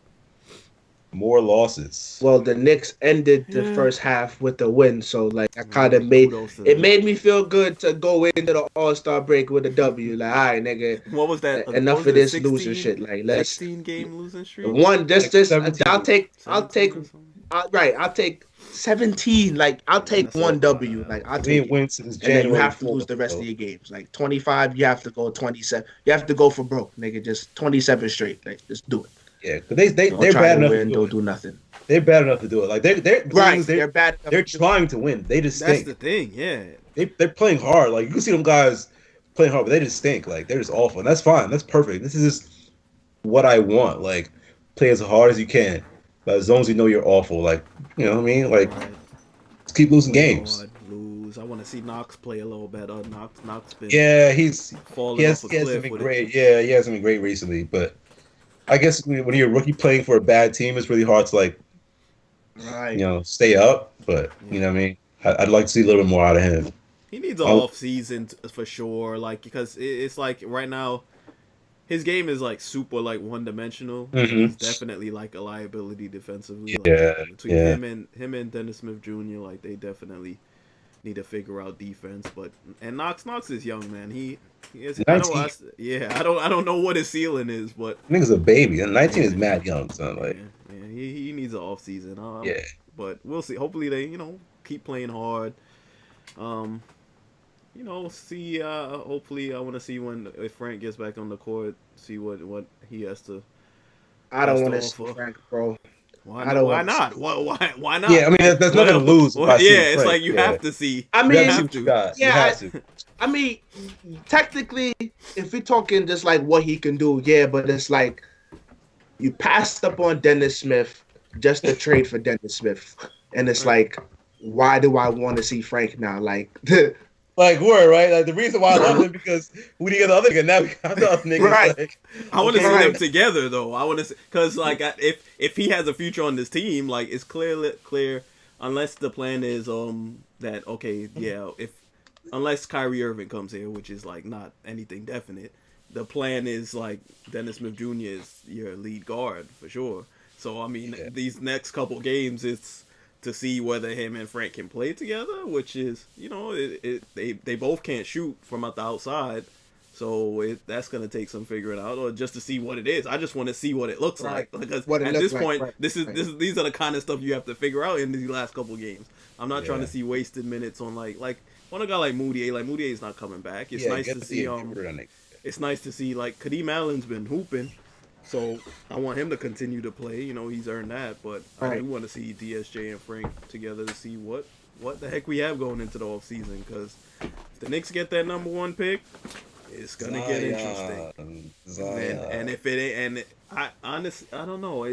S2: More losses.
S3: Well, the Knicks ended the
S1: Yeah.
S3: first half with a win, so like I kind of made
S1: Kudos to
S3: it
S1: them.
S3: made me feel good to go into the All-Star break with a W. Like, all right, nigga,
S1: What was that?
S3: enough
S1: What was
S3: of
S1: it,
S3: this
S1: 16,
S3: losing shit. Like, let's
S1: 16 game losing streak.
S3: one just
S2: Like
S3: this.
S2: 17.
S3: I'll take
S1: 17 or something?
S3: right. I'll take 17. Like, I'll take
S1: That's
S3: one
S1: a
S3: W.
S1: lot.
S3: Like, I'll
S2: We
S3: take
S2: ain't
S3: it.
S2: win since
S3: And then
S2: January.
S3: you have to lose the rest of your games. Like 25, you have to go 27. You have to go for broke, nigga. Just 27 straight. Like, just do it.
S2: Yeah, but they're
S3: Don't try
S2: bad
S3: to
S2: enough
S3: win.
S2: to do
S3: Don't
S2: it.
S3: do nothing.
S2: They're bad enough to do it. Like they're
S3: Right.
S2: they're,
S3: bad.
S2: they're trying to win. They just
S1: That's
S2: stink.
S1: the thing. Yeah.
S2: They're playing hard. Like you can see them guys playing hard, but they just stink. Like they're just awful. And that's fine. That's perfect. This is just what I want. Like play as hard as you can. But as long as you know you're awful, like you know what I mean. Like
S1: Right.
S2: just keep losing games.
S1: Lord, lose. I want to see Knox play a little better. Knox been
S2: Yeah, he
S1: falling off a
S2: hasn't
S1: cliff
S2: been
S1: with
S2: great.
S1: it.
S2: Yeah, he hasn't been great recently. But I guess when you're a rookie playing for a bad team, it's really hard to like
S3: Right.
S2: stay up. But you know what I mean. I'd like to see a little bit more out of him.
S1: He needs an
S2: Oh.
S1: off season for sure. Like because it's like right now, his game is like super like one dimensional.
S2: Mhm.
S1: He's definitely like a liability defensively. Like,
S2: Yeah,
S1: between
S2: yeah.
S1: him and Dennis Smith Jr. Like they definitely need to figure out defense. But and Knox is young, man. He is. I
S2: 19.
S1: don't know what his ceiling is, but
S2: Nigga's a baby. And 19 is mad young, son. Like,
S1: yeah, he needs an off season.
S2: yeah.
S1: But we'll see. Hopefully they keep playing hard. See. Hopefully I want to see if Frank gets back on the court. See what he has to.
S3: I don't
S1: That's
S3: want
S1: the
S3: to see
S1: offer.
S3: Frank, bro.
S1: Why
S3: I
S1: not?
S3: don't
S1: Why
S3: want to
S1: not?
S3: see-
S1: Why not?
S2: Yeah, I mean, there's nothing to lose by seeing
S1: Yeah, it's
S2: Frank.
S1: like you
S2: Yeah.
S1: have to see.
S3: I
S2: You
S3: mean,
S2: gotta see
S1: have
S2: what you
S1: to.
S2: got. You
S3: Yeah,
S2: have to.
S3: I mean, technically, if we're talking just like what he can do, yeah, but it's like you passed up on Dennis Smith just to trade for Dennis Smith, and it's like, why do I want to see Frank now? Like,
S2: Like, word, right? Like, the reason why I love him because we didn't get the other nigga. Now we got the other nigga.
S3: Right.
S2: Like,
S1: I want to
S2: okay.
S1: see them
S3: Right.
S1: together though. I want to see because like if he has a future on this team, like it's clear unless the plan is that okay yeah if unless Kyrie Irving comes here, which is like not anything definite. The plan is like Dennis Smith Jr. is your lead guard for sure. So I mean these next couple games it's to see whether him and Frank can play together, which is they both can't shoot from out the outside. So that's gonna take some figuring out, or just to see what it is. I just want to see what it looks
S3: Right.
S1: like because
S3: What it
S1: at
S3: looks
S1: this
S3: like,
S1: point,
S3: right,
S1: these are the kind of stuff you have to figure out in these last couple games. I'm not trying to
S2: Yeah.
S1: see wasted minutes on like on a guy like Moutier. Like Moutier's not coming back. It's nice
S2: get
S1: to
S2: the
S1: see
S2: intruder on it.
S1: it's nice to see like Kadeem Allen's been hooping, so I want him to continue to play. He's earned that, but I
S3: Right.
S1: do want to see DSJ and Frank together to see what the heck we have going into the off season. Because if the Knicks get that number 1 pick, it's gonna get interesting.
S2: Zion.
S1: And if it ain't, and I don't know.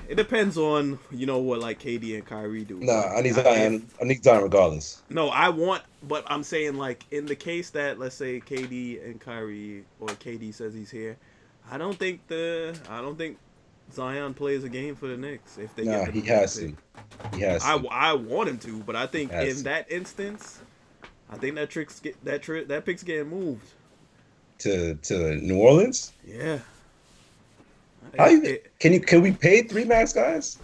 S1: It depends on what like KD and Kyrie do.
S2: Nah, I need Zion. I need Zion regardless.
S1: No, but I'm saying like in the case that let's say KD and Kyrie or KD says he's here, I don't think Zion plays a game for the Knicks if they
S2: Nah,
S1: get the
S2: he
S1: number
S2: has
S1: one
S2: to.
S1: pick.
S2: He has to.
S1: I want him to, but I think
S2: Has
S1: in
S2: to.
S1: that instance, I think that pick's getting moved.
S2: To New Orleans?
S1: Yeah.
S2: Can we pay 3 max guys?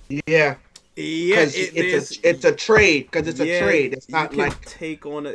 S3: yeah,
S1: Yeah,
S3: because it's a trade. Because it's a trade. It's not
S1: you can
S3: like
S1: take on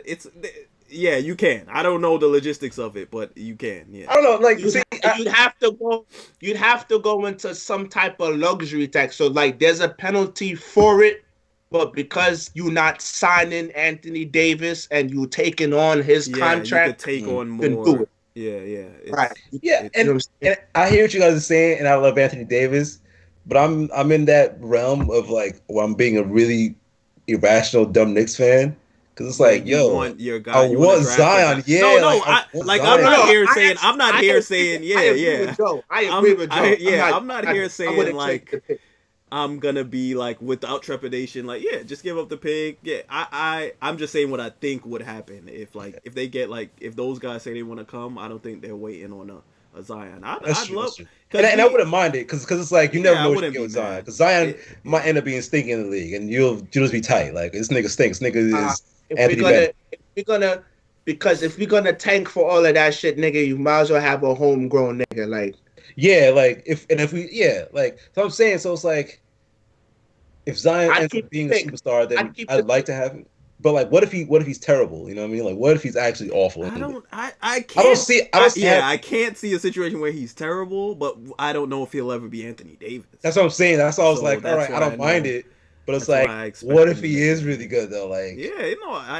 S1: Yeah, you can. I don't know the logistics of it, but you can. Yeah.
S2: I don't know. Like,
S3: You'd have to go. You'd have to go into some type of luxury tax. So like, there's a penalty for it, but because you're not signing Anthony Davis and you taking on his
S1: Yeah, you could
S3: contract,
S1: take on
S3: you can do
S1: more.
S3: it.
S1: Yeah, yeah.
S3: Right.
S2: yeah,
S1: It's
S3: You know
S2: and
S3: what I'm saying?
S2: and I hear what you guys are saying, and I love Anthony Davis, but I'm in that realm of like where I'm being a really irrational, dumb Knicks fan because it's
S1: where
S2: like,
S1: you
S2: yo,
S1: want your
S2: I
S1: guy, you want to
S2: want
S1: draft a guy.
S2: Zion,
S1: No,
S2: yeah,
S1: no,
S2: like I want
S3: No,
S1: I'm
S3: no,
S2: Zion.
S1: not
S3: no.
S1: here saying I'm not here saying
S3: I agree
S1: yeah.
S3: with Joe. I agree with Joe.
S1: I'm not here
S3: I
S1: saying
S3: wouldn't change the
S1: like
S3: pick.
S1: I'm gonna be like without trepidation, like yeah, just give up the pick. Yeah, I'm just saying what I think would happen if they get like if those guys say they want to come. I don't think they're waiting on a Zion.
S2: That's
S1: I'd
S2: true.
S1: love
S2: That's true.
S1: because
S2: And I wouldn't mind it because it's like you never
S1: yeah, I
S2: know what you
S1: wouldn't
S2: get
S1: be
S2: with Zion
S1: mad.
S2: because Zion might
S1: Yeah.
S2: end up being stinky in the league and you'll just be tight. Like this nigga stinks. Nigga
S3: Uh,
S2: is
S3: if we're
S2: Anthony Bennett.
S3: gonna, if we're gonna, because if we're gonna tank for all of that shit, nigga, you might as well have a homegrown nigga. Like,
S2: Yeah, like if we like so I'm saying so it's like if Zion
S3: I'd
S2: ends
S3: keep
S2: up being a
S3: the pick.
S2: superstar,
S3: I'd
S2: then
S3: keep the
S2: I'd like
S3: pick.
S2: to have him. But like, what if he's terrible? You know what I mean? Like, what if he's actually awful?
S1: I don't. I
S2: I don't
S1: can't.
S2: see. I don't see.
S1: Yeah, I can't see a situation where he's terrible, but I don't know if he'll ever be Anthony Davis.
S2: That's what I'm saying. That's why I was
S1: So
S2: like, all
S1: that's
S2: right, I
S1: why I
S2: don't mind
S1: know.
S2: it. But it's
S1: That's why
S2: like,
S1: I expect
S2: what
S1: him
S2: if
S1: to
S2: he
S1: make
S2: is
S1: it.
S2: really good though? Like,
S1: Yeah,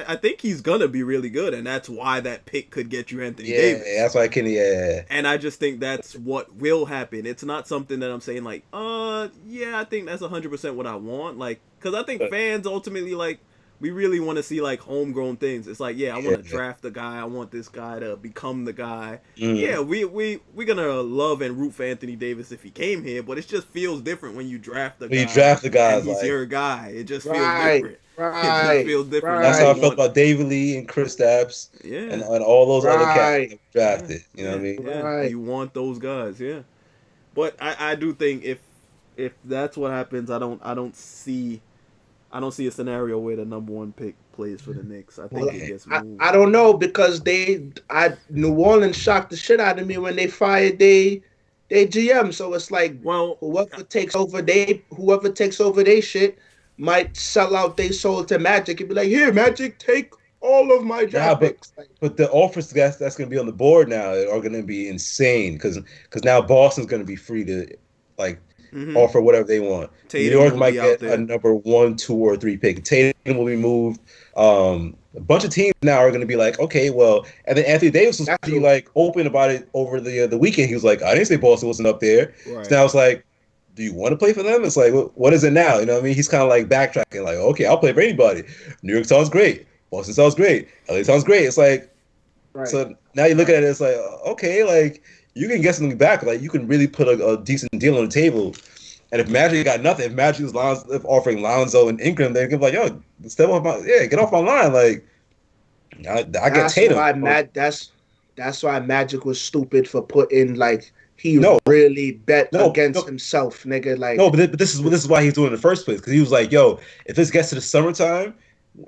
S1: I think he's gonna be really good, and that's why that pick could get you Anthony
S2: yeah,
S1: Davis.
S2: that's why I can. Yeah,
S1: And I just think that's what will happen. It's not something that I'm saying like, yeah, I think that's 100% what I want. Like, because I think
S2: but,
S1: fans ultimately like we really want to see like homegrown things. It's like, yeah, I want to
S2: yeah.
S1: draft the guy. I want this guy to become the guy.
S2: Mm.
S1: Yeah, we're gonna love and root for Anthony Davis if he came here, but it just feels different when you draft the
S2: When you
S1: guy
S2: draft the
S1: and
S2: guys,
S1: he's
S2: like
S1: your guy. It just feels
S3: Right,
S1: different. It just
S3: right,
S1: feels different.
S2: that's
S1: Like
S2: how I
S1: you
S3: right,
S2: felt
S1: want,
S2: about David Lee and Chris Stapps
S1: yeah,
S2: and all those other cats
S3: right,
S2: that we
S1: yeah,
S2: drafted. You know what I
S1: yeah,
S2: mean?
S1: yeah.
S3: right.
S1: You want those guys, yeah. But I do think if that's what happens, I don't see a scenario where the number one pick plays for the Knicks. I think
S3: Well,
S1: it gets
S3: I,
S1: moved.
S3: I don't know because New Orleans shocked the shit out of me when they fired they GM. So it's like
S1: Well,
S3: whoever takes over they shit might sell out they soul to Magic and be like, here, Magic, take all of my
S2: Nah,
S3: draft picks. Like,
S2: but the offers that's going to be on the board now are going to be insane because now Boston's going to be free to like
S1: hmm
S2: offer whatever they want. New
S1: Tatum
S2: York
S1: will
S2: might
S1: be out
S2: get a
S1: there.
S2: number 1, 2, or 3 pick. Tatum will be moved. A bunch of teams now are going to be like, okay, well, and then Anthony Davis was
S3: that's
S2: pretty
S3: true.
S2: like open about it over the weekend. He was like, I didn't say Boston wasn't up there.
S1: Right.
S2: So now it's like, do you want to play for them? It's like, what is it now? You know what I mean? He's kind of like backtracking, like, okay, I'll play for anybody. New York sounds great. Boston sounds great. LA sounds great. It's like,
S3: Right.
S2: so now you look at it, it's like, okay, like you can get something back. Like you can really put a decent deal on the table. And if Magic got nothing, if Magic was if offering Lonzo and Ingram, they'd be like, yo, get off my line. Like I get
S3: That's
S2: Tatum.
S3: why that's why Magic was stupid for putting like he
S2: No,
S3: really bet
S2: no,
S3: against
S2: no,
S3: himself, nigga. Like,
S2: no, but this is why he's doing it in the first place because he was like, yo, if this gets to the summertime,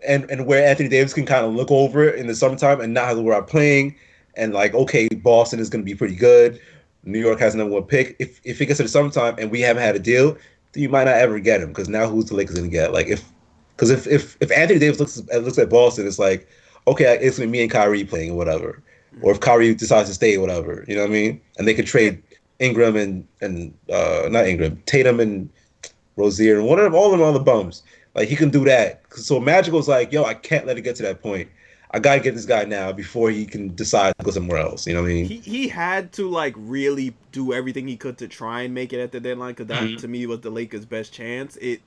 S2: and where Anthony Davis can kind of look over it in the summertime and not have to worry about playing, and like, okay, Boston is going to be pretty good. New York has number 1 pick. If it gets to the summertime and we haven't had a deal, then you might not ever get him because now who's the Lakers going to get? Like if Anthony Davis looks at Boston, it's like, okay, it's going to be me and Kyrie playing or whatever, or if Kyrie decides to stay or whatever, you know what I mean? And they could trade Ingram and not Ingram, Tatum and Rozier and whatever, all the bums. Like he can do that. So Magic was like, yo, I can't let it get to that point. I gotta get this guy now before he can decide to go somewhere else. You know what I mean?
S1: He had to like really do everything he could to try and make it at the deadline because that to me was the Lakers' best chance. It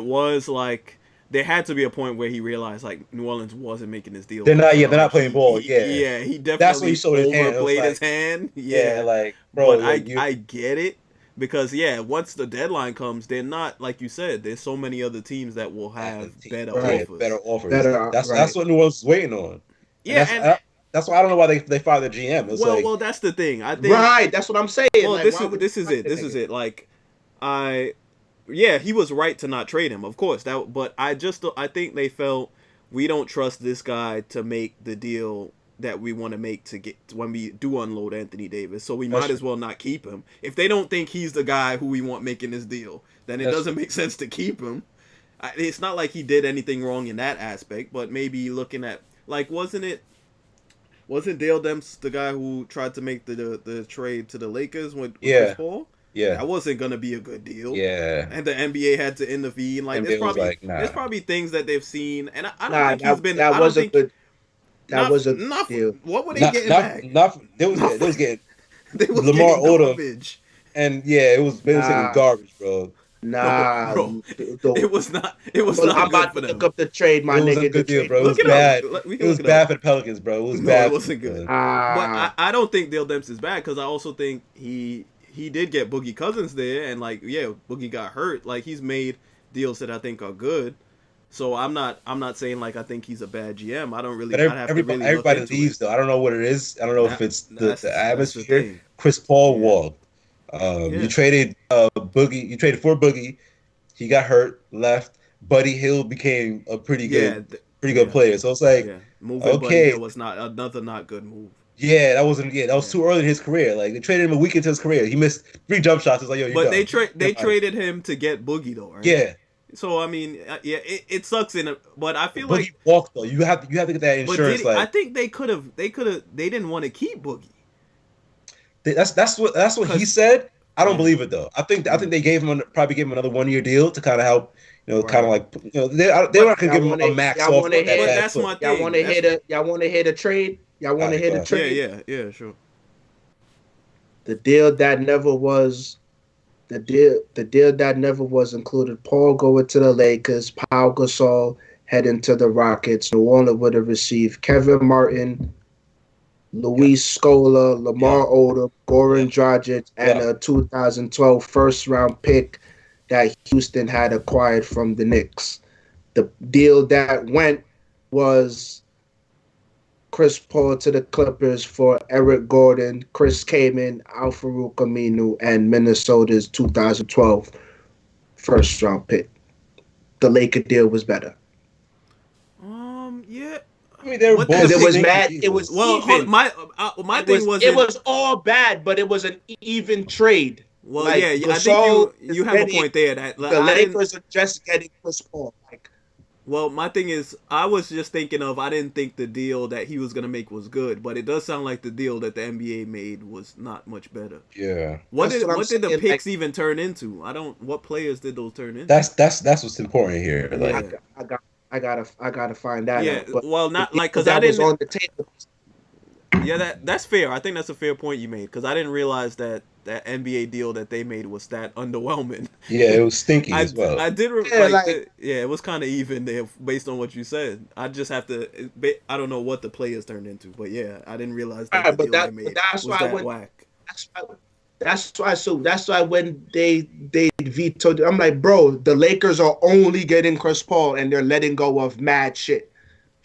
S1: was like there had to be a point where he realized like New Orleans wasn't making this deal.
S2: They're not. Yeah,
S1: So,
S2: they're
S1: like,
S2: not playing ball.
S1: Yeah, he
S2: That's when
S1: definitely
S2: he showed his hand. It was
S1: overplayed
S2: like,
S1: his hand.
S2: yeah, like
S1: but
S2: bro, like,
S1: I get it because once the deadline comes, they're not like you said. There's so many other teams that will have better
S3: Right.
S1: offers.
S2: better offers. That's
S3: right.
S2: what New Orleans is waiting on.
S1: Yeah,
S2: That's why I don't know why they fired the GM. It's like,
S1: well, that's the thing. I think
S3: right. That's what I'm saying.
S1: well,
S3: Like,
S1: this
S3: why
S1: is
S3: would
S1: this
S3: you
S1: is
S3: fight
S1: it.
S3: the
S1: This is
S3: nigga?
S1: it. Like he was right to not trade him, of course. But I think they felt we don't trust this guy to make the deal that we want to make to get when we do unload Anthony Davis. So we
S2: That's
S1: might as well not keep him. If they don't think he's the guy who we want making this deal, then it
S2: That's
S1: doesn't make sense to keep him. It's not like he did anything wrong in that aspect, but maybe looking at like wasn't it Wasn't Dale Demps the guy who tried to make the trade to the Lakers with Chris
S2: Yeah,
S1: Paul?
S2: yeah,
S1: That wasn't gonna be a good deal,
S2: yeah.
S1: and the NBA had to intervene. Like
S2: NBA was like,
S1: there's
S2: nah,
S1: probably things that they've seen, and I don't
S3: Nah,
S1: think he's
S3: that
S1: been.
S3: that
S1: I don't
S3: was a
S1: think
S3: good that
S1: not
S3: was a
S1: not
S3: deal.
S1: what were they
S2: not
S1: getting back?
S2: they was
S1: Not
S2: getting, they
S1: for,
S2: was getting
S1: they was
S2: Lamar
S1: getting
S2: Odom,
S1: garbage.
S2: and yeah, it was taking
S3: Nah,
S2: garbage, bro.
S1: No,
S3: nah.
S1: bro,
S3: The,
S1: it was not. It was
S3: I'm
S1: not good
S3: about
S1: for
S3: to look
S1: them.
S3: up the trade,
S2: It
S3: my
S2: wasn't a
S3: nigga. The
S2: good deal,
S3: trade
S2: bro. It
S1: Look
S2: was
S3: was
S1: it up.
S3: bad.
S2: bad.
S1: We
S2: It
S1: can look
S2: was
S1: it up.
S2: bad for the Pelicans, bro. It was
S1: No, it
S2: bad for
S1: wasn't good.
S2: them.
S1: But
S3: Ah,
S1: I don't think Dale Demps is bad because I also think he did get Boogie Cousins there, and like yeah, Boogie got hurt. Like he's made deals that I think are good. So I'm not saying like I think he's a bad GM. I don't
S2: But
S1: really. I'd have to really look
S2: everybody
S1: into it.
S2: leaves though. I don't know what it is. I don't know if
S1: That
S2: it's the
S1: that's the
S2: atmosphere.
S1: thing.
S2: Chris Paul
S1: Yeah,
S2: walked. You
S1: yeah,
S2: traded Boogie. You traded for Boogie. He got hurt, left. Buddy Hill became a
S1: yeah,
S2: pretty good
S1: yeah,
S2: player. So it's like,
S1: yeah. Moving Buddy
S2: okay,
S1: Hill was not another not good move.
S2: yeah, that wasn't. Yeah, that was
S1: Yeah.
S2: too early in his career. Like they traded him a week into his career. He missed 3 jump shots. It's like, yo, you're
S1: But
S2: done. Get
S1: they
S2: him out of here.
S1: traded him to get Boogie though, right?
S2: Yeah,
S1: So I mean, yeah, it sucks in it, but I feel
S2: Boogie
S1: like,
S2: walked though. You have to get that
S1: but did
S2: insurance.
S1: he, I
S2: Like
S1: think they didn't want to keep Boogie
S2: that's what he
S1: because
S2: said. I don't
S1: yeah,
S2: believe it though. I think they probably gave him another 1 year deal to kind of help. Kind of
S1: right.
S2: like they were
S1: But
S2: not gonna give him a max
S3: y'all
S2: off
S3: wanna
S2: on that
S1: but
S3: hear
S2: bad
S1: that's
S2: foot.
S1: my thing. That's
S3: y'all wanna hear the trade? Y'all
S2: All
S3: wanna
S2: right,
S3: hear
S2: go
S3: the
S2: ahead.
S1: yeah,
S3: trade?
S1: yeah, yeah, sure.
S3: The deal that never was the deal that never was included Paul going to the Lakers, Pau Gasol heading to the Rockets. New Orleans would have received Kevin Martin,
S2: Yep,
S3: Luis Scola,
S2: yep,
S3: Lamar Odom, Goran
S2: yep,
S3: Dragic, and
S2: yep.
S3: a 2012 first round pick that Houston had acquired from the Knicks. The deal that went was Chris Paul to the Clippers for Eric Gordon, Chris Kaman, Al-Farouq Aminu, and Minnesota's 2012 first round pick. The Laker deal was better.
S1: Yeah.
S2: I mean, they were
S1: What did the
S2: both
S3: Because it was
S1: pick?
S2: stinky
S3: mad. It
S2: deals.
S3: was
S1: Well,
S3: even.
S1: my thing
S3: It
S1: wasn't.
S3: was all bad, but it was an even trade.
S1: Well,
S3: Like
S1: yeah, I think
S3: Gasol is
S1: you have a
S3: getting
S1: point there. That like,
S3: the
S1: I didn't.
S3: Lakers are just getting Chris Paul. Like
S1: Well, my thing is, I was just thinking of. I didn't think the deal that he was gonna make was good, but it does sound like the deal that the NBA made was not much better.
S2: Yeah,
S3: that's what I'm
S1: What did the
S3: saying.
S1: picks
S3: Like
S1: even turn into? I don't. What players did those turn into?
S2: that's what's important here.
S1: Yeah.
S2: Like,
S3: I gotta find that
S1: Yeah.
S3: out. But
S1: Well,
S3: the
S1: not
S3: deal
S1: like because I
S3: that was
S1: didn't.
S3: on the table.
S1: Yeah, that's fair. I think that's a fair point you made because I didn't realize that that NBA deal that they made was that underwhelming.
S2: yeah, it was stinky as well.
S1: I did
S3: Yeah, like
S1: yeah, it was kind of even there based on what you said. I just have to I don't know what the players turned into, but yeah, I didn't realize that the
S3: but
S1: deal they
S3: but
S1: made
S3: that's
S1: was
S3: why
S1: that
S3: when
S1: whack.
S3: that's why when they vetoed, I'm like, bro, the Lakers are only getting Chris Paul and they're letting go of mad shit.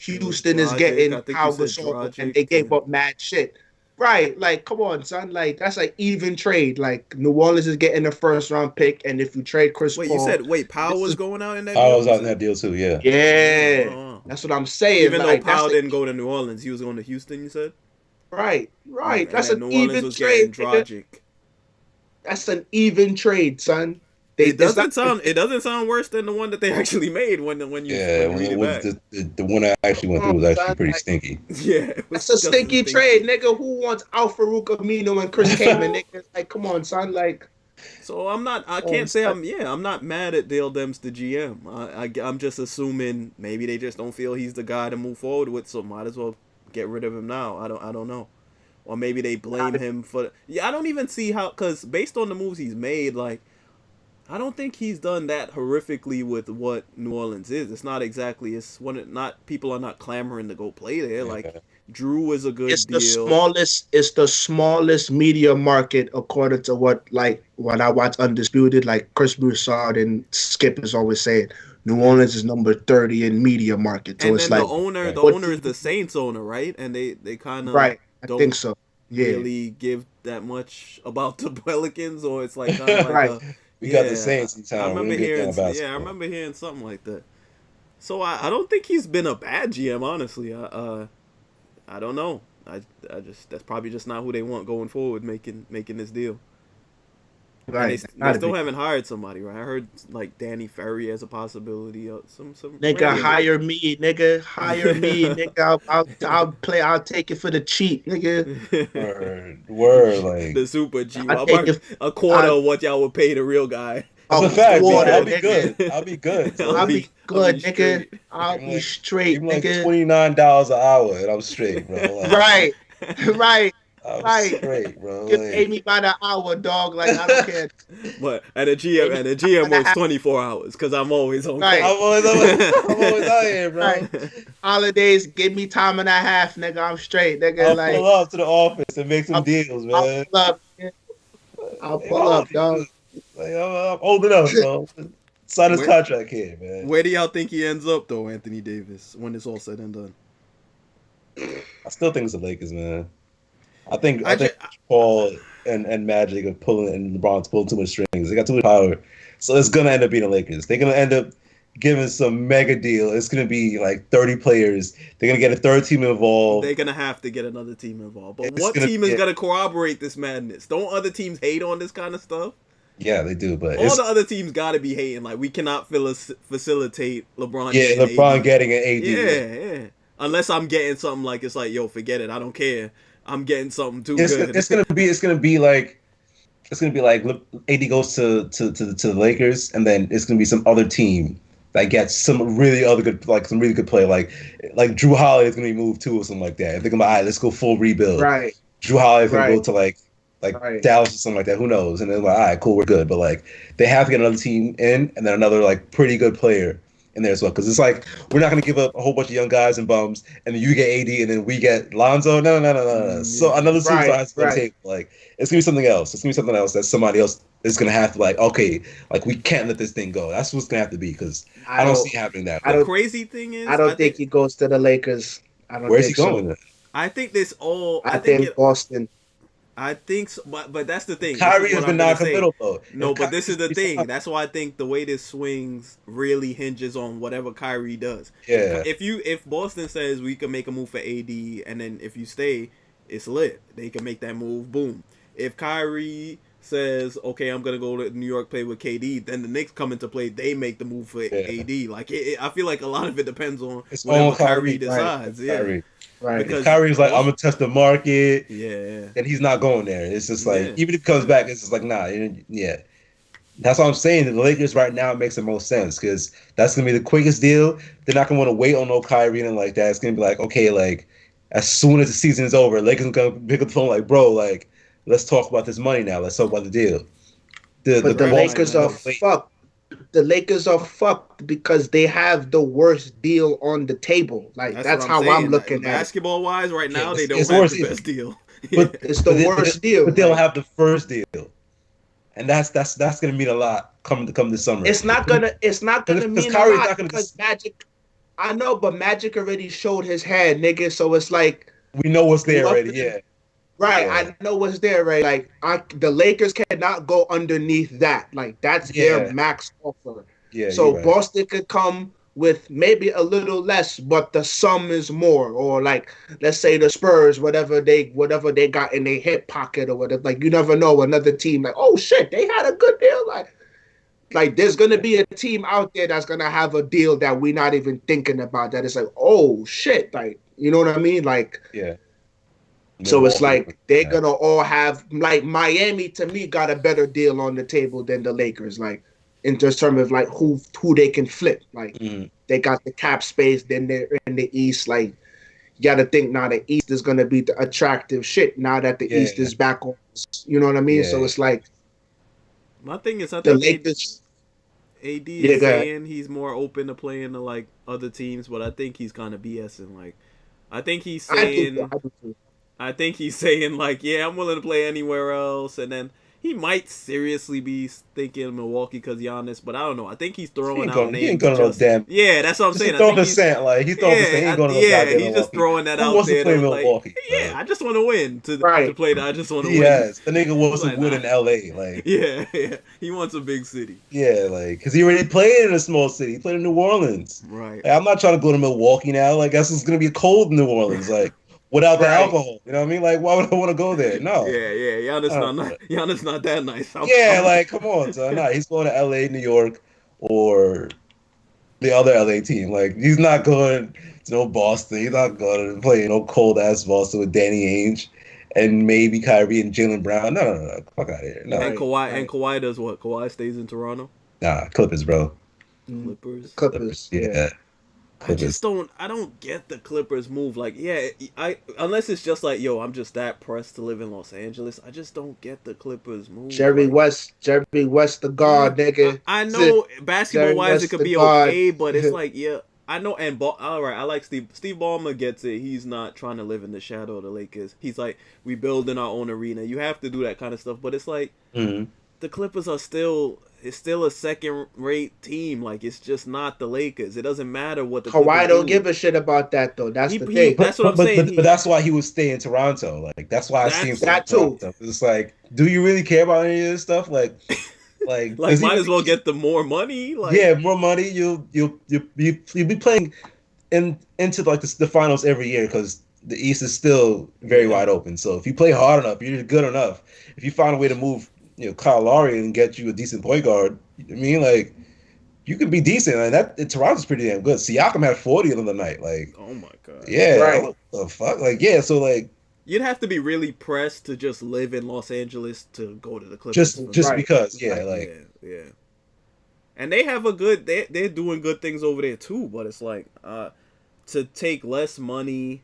S1: It was
S3: Houston is
S1: Dragic. I
S3: getting
S1: think you
S3: Pau
S1: said
S3: Gasol and
S1: Dragic
S3: they gave
S1: and
S3: up mad shit. Right, like come on, son. Like that's an even trade. Like New Orleans is getting a first round pick, and if you trade Chris
S1: wait, you
S3: Paul,
S1: said Powell
S3: this
S1: was
S3: is
S1: going out in that
S2: I
S1: deal?
S2: was
S1: You
S2: out in
S1: said
S2: that deal too. Yeah,
S3: yeah,
S1: oh.
S3: that's what I'm saying.
S1: Even though
S3: Like that's
S1: Powell didn't go to New Orleans, he was going to Houston. You said
S3: right.
S1: and
S3: That's
S1: then
S3: an
S1: New Orleans
S3: even
S1: was getting
S3: trade. Nigga.
S1: Dragic.
S3: That's an even trade, son.
S1: It
S3: It's not.
S1: doesn't sound worse than the one that they actually made when you
S2: yeah.
S1: read it
S2: When
S1: back.
S2: the one I actually went through was actually pretty
S3: Like,
S2: stinky.
S1: Yeah, it was
S3: that's a
S1: just as
S3: stinky
S1: stinky.
S3: trade, nigga. Who wants Al-Farouq Aminu and Chris Kaman, nigga? Like, come on, son. Like,
S1: So I
S3: oh,
S1: can't say
S3: son.
S1: I'm not mad at Dale Demps, the GM. I'm just assuming maybe they just don't feel he's the guy to move forward with, so might as well get rid of him now. I don't know. Or maybe they blame him for, yeah, I don't even see how, because based on the moves he's made, like, I don't think he's done that horrifically with what New Orleans is. It's not exactly, not, people are not clamoring to go play there.
S2: Yeah.
S1: Like, Drew is a good deal.
S3: It's the smallest media market according to what when I watch Undisputed, like Chris Broussard and Skip is always saying New Orleans is number 30 in media market. So
S1: And
S3: it's
S1: then
S3: like
S1: the
S3: what
S1: owner is the Saints owner, right? And they kind of
S3: right. I
S1: don't
S3: think so. Yeah.
S1: really give that much about the Pelicans, or it's like kind of like
S3: Right.
S1: a
S2: We got the Saints in
S1: I
S2: town. We
S1: remember
S2: don't get
S1: hearing
S2: down basketball.
S1: I remember hearing something like that. So I don't think he's been a bad GM, honestly. I don't know. I just that's probably just not who they want going forward making this deal. And
S3: Right.
S1: they still haven't hired somebody, right? I heard like Danny Ferry as a possibility. Some
S3: Nigga,
S1: random.
S3: hire me, nigga. Hire me, nigga. I'll play. I'll take it for the cheap, nigga.
S2: Word, like
S1: The super cheap.
S3: I'll take it.
S1: A quarter
S3: I,
S1: of what y'all would pay the real guy.
S2: that's a
S3: a
S2: fact, man.
S3: quarter,
S2: I'll be
S3: nigga.
S2: good. I'll be good.
S1: I'll
S3: I'll
S2: So,
S3: be
S1: I'll
S3: good,
S1: be
S3: nigga.
S1: straight.
S3: I'll
S2: even
S3: be
S2: like
S3: straight,
S2: even like
S3: nigga.
S2: $29 an hour, and I'm straight, bro. Like
S3: Right, right,
S2: I'm
S3: right.
S2: straight, bro.
S3: You pay
S2: Like
S3: me by the hour, dog. Like I don't care.
S1: But
S3: Pay me
S1: the
S3: by
S1: GM
S3: the
S1: works
S3: half.
S1: 24 hours because I'm always on
S3: Right,
S1: call.
S2: I'm always out here, bro.
S3: right. Holidays, give me time and a half, nigga. I'm straight, nigga.
S2: I'll pull
S3: Like
S2: up to the office and make some
S3: I'll,
S2: deals,
S3: I'll
S2: man.
S3: pull up. Yeah, I'll
S2: Hey,
S3: pull
S2: how old
S3: up,
S2: are you?
S3: dog.
S2: Like, I'm old enough, bro. Sign this
S1: Where
S2: contract here, man.
S1: where do y'all think he ends up though, Anthony Davis, when it's all said and done?
S2: I still think it's the Lakers, man.
S1: I
S2: I think
S1: just,
S2: Paul and Magic are pulling and LeBron's pulling too much strings. They got too much power, so it's gonna end up being the Lakers. They're gonna end up giving some mega deal. It's gonna be like 30 players. They're gonna get a third team involved.
S1: they're gonna have to get another team involved. But
S2: It's
S1: what
S2: gonna
S1: team is
S2: be
S1: gonna corroborate this madness? Don't other teams hate on this kind of stuff?
S2: yeah, they do, but
S1: All
S2: it's
S1: the other teams gotta be hating. Like we cannot facilitate LeBron
S2: yeah,
S1: getting
S2: LeBron
S1: AD.
S2: getting an AD.
S1: Yeah. Unless I'm getting something like it's like, yo, forget it. I don't care. I'm getting something too good.
S2: It's gonna be like AD goes to the Lakers, and then it's gonna be some other team that gets some really other good some really good play like Drew Holiday is gonna be moved too or something like that. If they're gonna all right, let's go full rebuild.
S3: Right,
S2: Drew Holiday's gonna
S3: right,
S2: go to like
S3: right.
S2: Dallas or something like that. Who knows? And they're like, all right, cool, we're good. But like they have to get another team in, and then another like pretty good player in there as well. Because it's like we're not gonna give up a whole bunch of young guys and bums, and then you get AD, and then we get Lonzo. No. So another superstar
S3: Right,
S2: has to go to the
S3: right.
S2: table. Like it's gonna be something else. It's gonna be something else that somebody else is gonna have to like. Okay, like we can't let this thing go. That's what's gonna have to be because I don't see it happening that
S3: I
S2: way.
S1: The
S3: don't.
S1: crazy thing is,
S3: I don't think he goes to the Lakers. I don't
S2: Where's he
S3: think so.
S2: going? Then?
S1: I think this all.
S3: I think Boston.
S1: I think so, but that's the thing. This
S2: Kyrie
S1: is
S2: has
S1: what
S2: been
S1: I'm gonna say.
S2: non-committal though.
S1: No,
S2: If
S1: but this is the
S2: Kyrie's
S1: thing. That's why I think the way this swings really hinges on whatever Kyrie does.
S2: Yeah.
S1: If Boston says we can make a move for AD, and then if you stay, it's lit. They can make that move. Boom. If Kyrie says, okay, I'm gonna go to New York play with KD, then the Knicks come into play. They make the move for AD. Like I feel like a lot of it depends on
S2: It's
S1: whatever
S2: on Kyrie,
S1: Kyrie decides.
S2: right?
S1: Yeah.
S2: Kyrie.
S3: Right.
S1: Because
S2: If Kyrie's like, I'm gonna test the market,
S1: yeah.
S2: and he's not going there. It's just like,
S1: Yeah.
S2: even if he comes back, it's just like, nah, yeah. That's what I'm saying. The Lakers right now makes the most sense because that's gonna be the quickest deal. They're not gonna want to wait on no Kyrie and like that. It's gonna be like, okay, like as soon as the season is over, Lakers are gonna pick up the phone like, bro, like let's talk about this money now. Let's talk about the deal.
S3: But the
S1: Right,
S3: Lakers
S1: right,
S3: are
S1: right.
S3: fucked. The Lakers are fucked because they have the worst deal on the table. Like that's
S1: what
S3: how
S1: saying.
S3: I'm looking at it.
S1: Basketball wise, right now they don't
S2: it's
S1: have
S2: worse
S1: the
S2: even.
S1: best deal.
S2: But
S3: It's the worst deal.
S2: But they'll
S3: Like,
S2: have the first deal, and that's gonna mean a lot come this summer.
S3: it's not gonna mean a
S2: Kyrie's
S3: lot
S2: not gonna
S3: because
S2: just.
S3: Magic. I know, but Magic already showed his hand, nigga. So it's like
S2: We know what's there already.
S3: nothing-
S2: Yeah.
S3: right.
S2: Yeah.
S3: I know what's there, right? Like the Lakers cannot go underneath that. Like that's
S2: Yeah.
S3: their max offer.
S2: Yeah.
S3: So
S2: you're right.
S3: Boston could come with maybe a little less, but the sum is more. Or like, let's say the Spurs, whatever they got in their hip pocket or whatever. Like you never know, another team like, oh shit, they had a good deal. Like there's gonna be a team out there that's gonna have a deal that we're not even thinking about. That is like, oh shit, like you know what I mean? Like
S2: Yeah.
S3: so it's like they're
S2: Yeah.
S3: gonna all have like Miami to me got a better deal on the table than the Lakers. Like in terms of like who they can flip. Like
S2: Mhm.
S3: they got the cap space, then they're in the East. Like you gotta think now the East is gonna be the attractive shit now that the
S2: Yeah.
S3: East is back on. You know what I mean?
S2: Yeah.
S3: So it's like
S1: My thing is, I
S3: the
S1: think
S3: Lakers.
S1: AD
S3: Yeah,
S1: is
S3: go ahead.
S1: saying he's more open to playing to like other teams, but I think he's kind of BSing. Like, I think he's saying,
S3: I do too.
S1: I think he's saying like, yeah, I'm willing to play anywhere else, and then he might seriously be thinking Milwaukee because Giannis, but I don't know. I think he's throwing out names.
S2: He ain't going to no
S1: just-
S2: damn.
S1: Yeah, that's what I'm
S2: Just
S1: saying. I
S2: throwing
S1: think he's-
S2: percent, like he's throwing percent. He ain't going to no goddamn
S1: he's just
S2: Milwaukee.
S1: throwing that
S2: Who
S1: out
S2: wants
S1: there.
S2: to play
S1: to, like,
S2: Milwaukee?
S1: yeah, I just want to win to
S3: Right.
S1: play that. I just want to win.
S2: Yes, the nigga wants to
S1: Like,
S2: win
S1: nah.
S2: in LA, like
S1: Yeah, he wants a big city.
S2: yeah, like because he already played in a small city. He played in New Orleans.
S1: Right.
S2: Like, I'm not trying to go to Milwaukee now. Like, guess it's gonna be cold in New Orleans. Like, without the
S3: Right.
S2: alcohol. You know what I mean? Like, why would I want to go there? No.
S1: Yeah. Giannis not that nice.
S2: Yeah, like, come on, son. Nah, he's going to LA, New York, or the other LA team. Like, he's not going to no Boston. He's not going to play no cold ass Boston with Danny Ainge and maybe Kyrie and Jalen Brown. No. Fuck out of here. No.
S1: And Kawhi
S3: Right.
S1: Kawhi does what? Kawhi stays in Toronto.
S2: Nah, Clippers, bro.
S1: Clippers.
S3: Clippers.
S2: Yeah.
S1: I just don't get the Clippers move. Like, yeah, I unless it's just like, yo, I'm just that pressed to live in Los Angeles. I just don't get the Clippers move.
S3: Jerry
S1: like,
S3: West, the guard, nigga.
S1: I know basketball wise
S3: West
S1: it could
S3: the
S1: be
S3: guard.
S1: okay, but it's like, yeah, I know. And all right, I like Steve. Steve Ballmer gets it. He's not trying to live in the shadow of the Lakers. He's like, we build in our own arena. You have to do that kind of stuff. But it's like the Clippers are still. It's still a second-rate team. Like, it's just not the Lakers. It doesn't matter what the
S3: Kawhi
S1: Clippers
S3: don't
S1: do.
S3: give a shit about that though. That's the
S1: He-
S3: thing.
S1: that's what I'm saying.
S2: But that's why he would stay in Toronto. Like, that's why I see him stay in
S3: That too.
S2: Toronto. It's like, do you really care about any of this stuff? Like
S1: Like,
S2: does he
S1: might as
S2: really
S1: well get the more money. Like,
S2: yeah, more money. You'll be playing into like the finals every year because the East is still very wide open. So if you play hard enough, you're good enough. If you find a way to move, Kyle Lowry and get you a decent point guard, I mean, like you can be decent. And Toronto's pretty damn good. Siakam had 40 the other night. Like,
S1: oh my god.
S2: yeah,
S3: Right.
S2: what the fuck? Like, yeah. So like,
S1: You'd have to be really pressed to just live in Los Angeles to go to the Clippers.
S2: just
S3: Right.
S2: because, yeah, like
S1: yeah. And they have a good. They're doing good things over there too. But it's like, to take less money.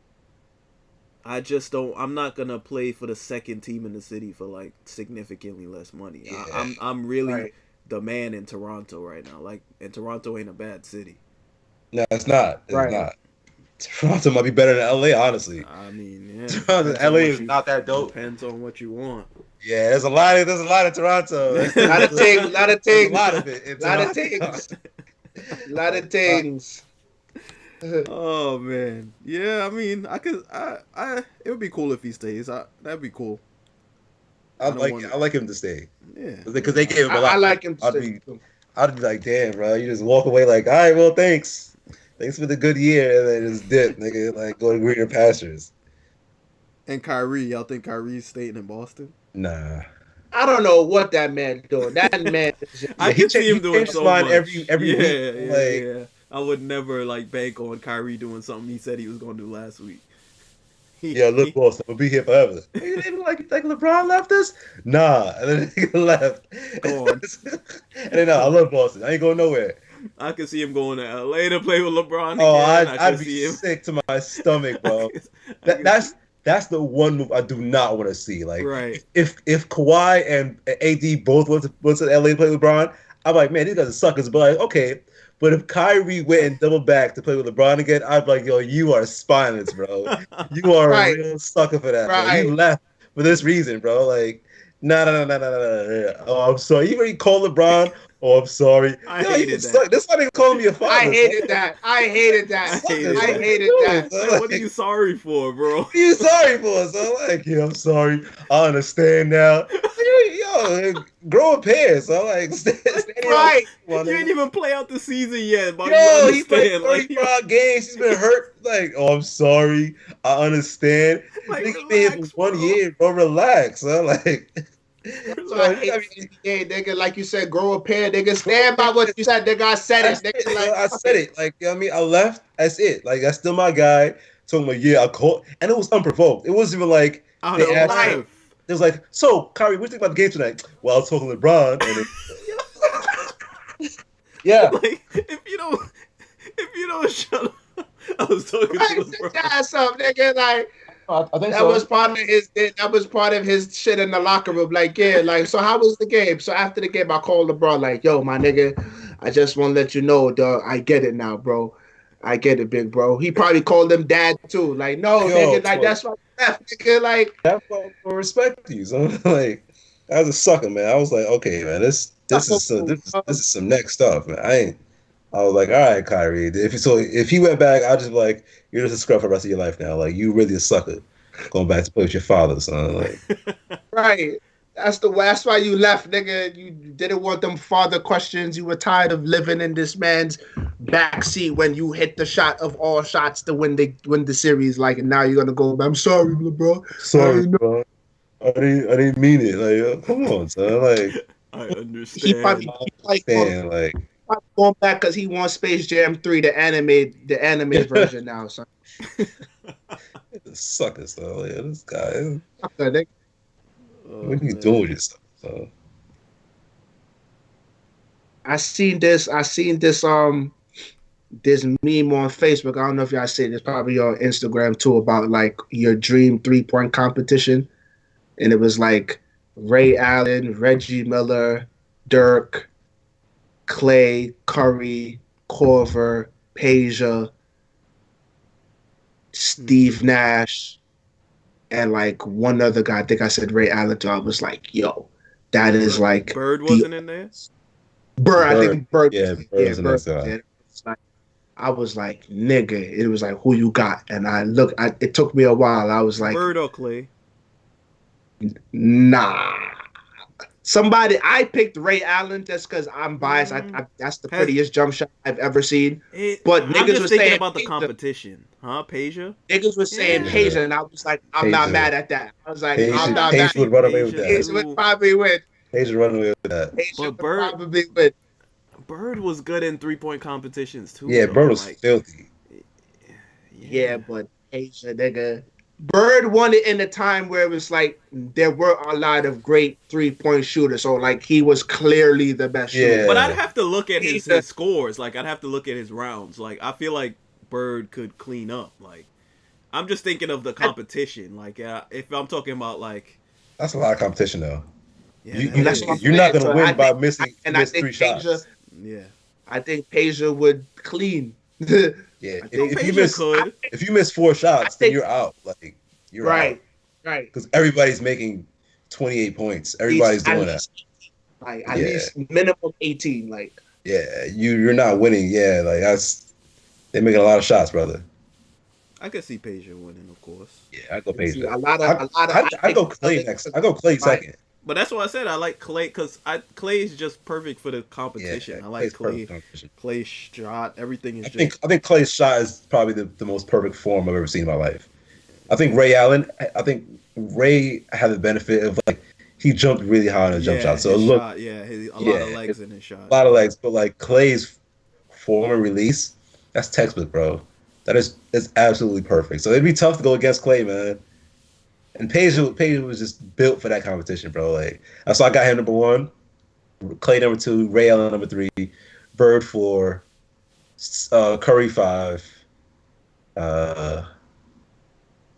S1: I just don't. I'm not gonna play for the second team in the city for like significantly less money.
S2: Yeah.
S1: I'm really
S3: Right.
S1: the man in Toronto right now. Like, and Toronto ain't a bad city.
S2: no, it's not. It's
S3: Right.
S2: not. Toronto might be better than LA, honestly.
S1: I mean, yeah.
S2: Toronto,
S1: Depends on
S2: LA
S1: what
S2: is
S1: you-
S2: not that dope.
S1: Depends on what you want.
S2: Yeah, there's a lot of Toronto.
S3: Lot of things.
S2: There's a lot of it. in
S3: Lot of
S2: Toronto.
S3: things. Lot of things.
S1: Oh man, yeah. I mean, it would be cool if he stays. That'd be cool.
S2: I like him to stay
S1: Yeah.
S2: because they gave him a lot.
S3: I like him.
S2: I'd be like, damn, bro, you just walk away like, all right, well, thanks for the good year, and then just dip, nigga, like go to greener pastures.
S1: And Kyrie, y'all think Kyrie's staying in Boston?
S2: Nah,
S3: I don't know what that man doing. That man.
S1: I
S2: he
S1: can see him doing
S2: changed his
S1: so
S2: mind
S1: much.
S2: every week. Like,
S1: yeah. I would never like bank on Kyrie doing something he said he was gonna do last week.
S2: yeah, look, Boston, we'll be here forever. You didn't like LeBron left us? Nah, and then he left.
S1: Go on.
S2: And then I love Boston. I ain't going nowhere.
S1: I could see him going to LA to play with LeBron.
S2: Oh,
S1: again. I
S2: I'd
S1: could
S2: be
S1: see him.
S2: sick to my stomach, bro.
S1: I could-
S2: That's the one move I do not want to see. Like,
S1: Right.
S2: if Kawhi and AD both went to LA to play with LeBron, I'm like, man, these guys are suckers. But like, okay. But if Kyrie went and doubled back to play with LeBron again, I'd be like, yo, you are spineless, bro. You are
S3: Right.
S2: a real sucker for that. Bro.
S3: Right.
S2: You left for this reason, bro. Like, no. Oh, I'm sorry. You already called LeBron. Oh, I'm sorry.
S1: I
S2: Yo,
S1: hated
S2: you
S1: that.
S2: suck. This why they call me a father.
S3: I hated that. I hated that.
S1: I hated
S3: I
S1: that.
S3: hated that.
S1: Like, what are you sorry for, bro?
S2: What are you sorry for? So I'm like, yeah, I'm sorry. I understand now. Yo, grow a pair. So I'm like, stand
S3: Right.
S1: You ain't even play out the season yet, but
S2: Yo,
S1: you
S2: he played
S1: understand.
S2: 35 games. He's been hurt. Like, oh, I'm sorry. I understand.
S1: Like,
S2: Nigga been here
S1: relax,
S2: for 1
S1: bro.
S2: year, bro. Relax. So like,
S3: So I hate NBA, nigga. Like you said, grow a pair, nigga. Stand by what you said, nigga. I said
S2: that's
S3: it,
S2: it,
S3: nigga.
S2: bro.
S3: Like,
S2: I said it. Like, you know what I mean? I left. That's it. Like, that's still my guy. Told him, like, yeah, I called. And it was unprovoked. It wasn't even like,
S1: I
S2: they
S1: don't
S2: asked
S1: laugh.
S2: him. It was like, so, Kyrie, what do you think about the game tonight? Well, I was talking to LeBron. And yeah.
S1: Like, if you don't shut up, I was talking
S3: right,
S1: to
S3: shut
S1: LeBron.
S3: your ass up, nigga. Like,
S2: I think
S3: that
S2: so.
S3: was part of his. That was part of his shit in the locker room. Like, yeah, like, so how was the game? So after the game, I called LeBron, like, yo, my nigga, I just want to let you know, dog, I get it now, bro. I get it, big bro. He probably called him dad too. Like, no,
S2: Yo,
S3: nigga, like
S2: bro.
S3: that's what left, nigga. Like,
S2: That's why I respect you. So like, I was a sucker, man. I was like, okay, man, this is some next stuff, man. I was like, all right, Kyrie. If he went back, I'll just be like, you're just a scrub for the rest of your life now. Like, you really a sucker going back to play with your father, son. Like,
S3: right. That's why you left, nigga. You didn't want them father questions. You were tired of living in this man's backseat when you hit the shot of all shots to win the series. Like, and now you're gonna go. I'm sorry, bro.
S2: Sorry, bro. I didn't mean it. Like, come on, son. Like,
S1: I
S3: He
S1: understand.
S3: like going back because he wants Space Jam 3, the anime version now. So
S2: sucker, so yeah, this guy.
S1: Oh,
S2: What are you
S1: man.
S2: doing with yourself? So
S3: I seen this this meme on Facebook. I don't know if y'all see it. It's probably on Instagram too about like your dream 3-point competition, and it was like Ray Allen, Reggie Miller, Dirk, Clay, Curry, Corver, Peja, Steve Nash, and like one other guy. I think I said Ray Allen too. I was like, yo, that is like
S1: Bird wasn't in there.
S3: Bird. I think Bird.
S2: Yeah, Bird was the next guy.
S3: I was like, nigga. It was like, who you got? And I looked. It took me a while. I was like,
S1: Bird or Clay?
S3: Nah. Somebody, I picked Ray Allen just because I'm biased. That's the prettiest jump shot I've ever seen. But
S1: I'm
S3: niggas
S1: just
S3: was
S1: thinking
S3: saying
S1: about the
S3: Peja.
S1: competition, huh? Peja?
S3: Niggas was saying Peja, and I was like, I'm not mad at that. I was like, I'm not mad.
S2: Peja would run away with that.
S3: Peja would probably win.
S2: Peja would run away with that.
S3: Peja
S1: But
S3: would
S1: Bird,
S3: probably win.
S1: Bird was good in 3-point competitions too.
S2: Yeah,
S1: though.
S2: Bird was
S1: like,
S2: filthy.
S3: Yeah, but Peja, nigga. Bird won it in a time where it was like there were a lot of great 3-point shooters, so like he was clearly the best shooter.
S1: But I'd have to look at his scores. Like I'd have to look at his rounds. Like I feel like Bird could clean up. Like I'm just thinking of the competition. Like if I'm talking about like
S2: that's a lot of competition though.
S1: Yeah,
S2: you're not gonna win by missing three shots.
S1: Yeah,
S3: I think Peja would clean.
S2: Yeah, if you miss 4 shots, then you're out. Like you're
S3: right,
S2: out.
S3: Right.
S2: Because everybody's making 28 points. Everybody's doing that.
S3: Like at least minimum 18. Like
S2: you're not winning. Yeah, like they're making a lot of shots, brother.
S1: I could see Peja winning, of course.
S2: Yeah, I go Peja.
S3: I
S2: go Clay next. I go Clay second.
S1: But that's why I said I like Clay because Clay is just perfect for the competition.
S2: Yeah,
S1: I like Clay. Clay's shot, everything is.
S2: I think Clay's shot is probably the most perfect form I've ever seen in my life. I think Ray Allen. I think Ray had the benefit of like he jumped really high on a jump shot, so it looked
S1: a lot of legs in his shot.
S2: A lot of legs, but like Clay's form and release, that's textbook, bro. It's absolutely perfect. So it'd be tough to go against Clay, man. And Peja was just built for that competition, bro. Like, so I got him number 1, Clay number 2, Ray Allen number 3, Bird 4, Curry 5,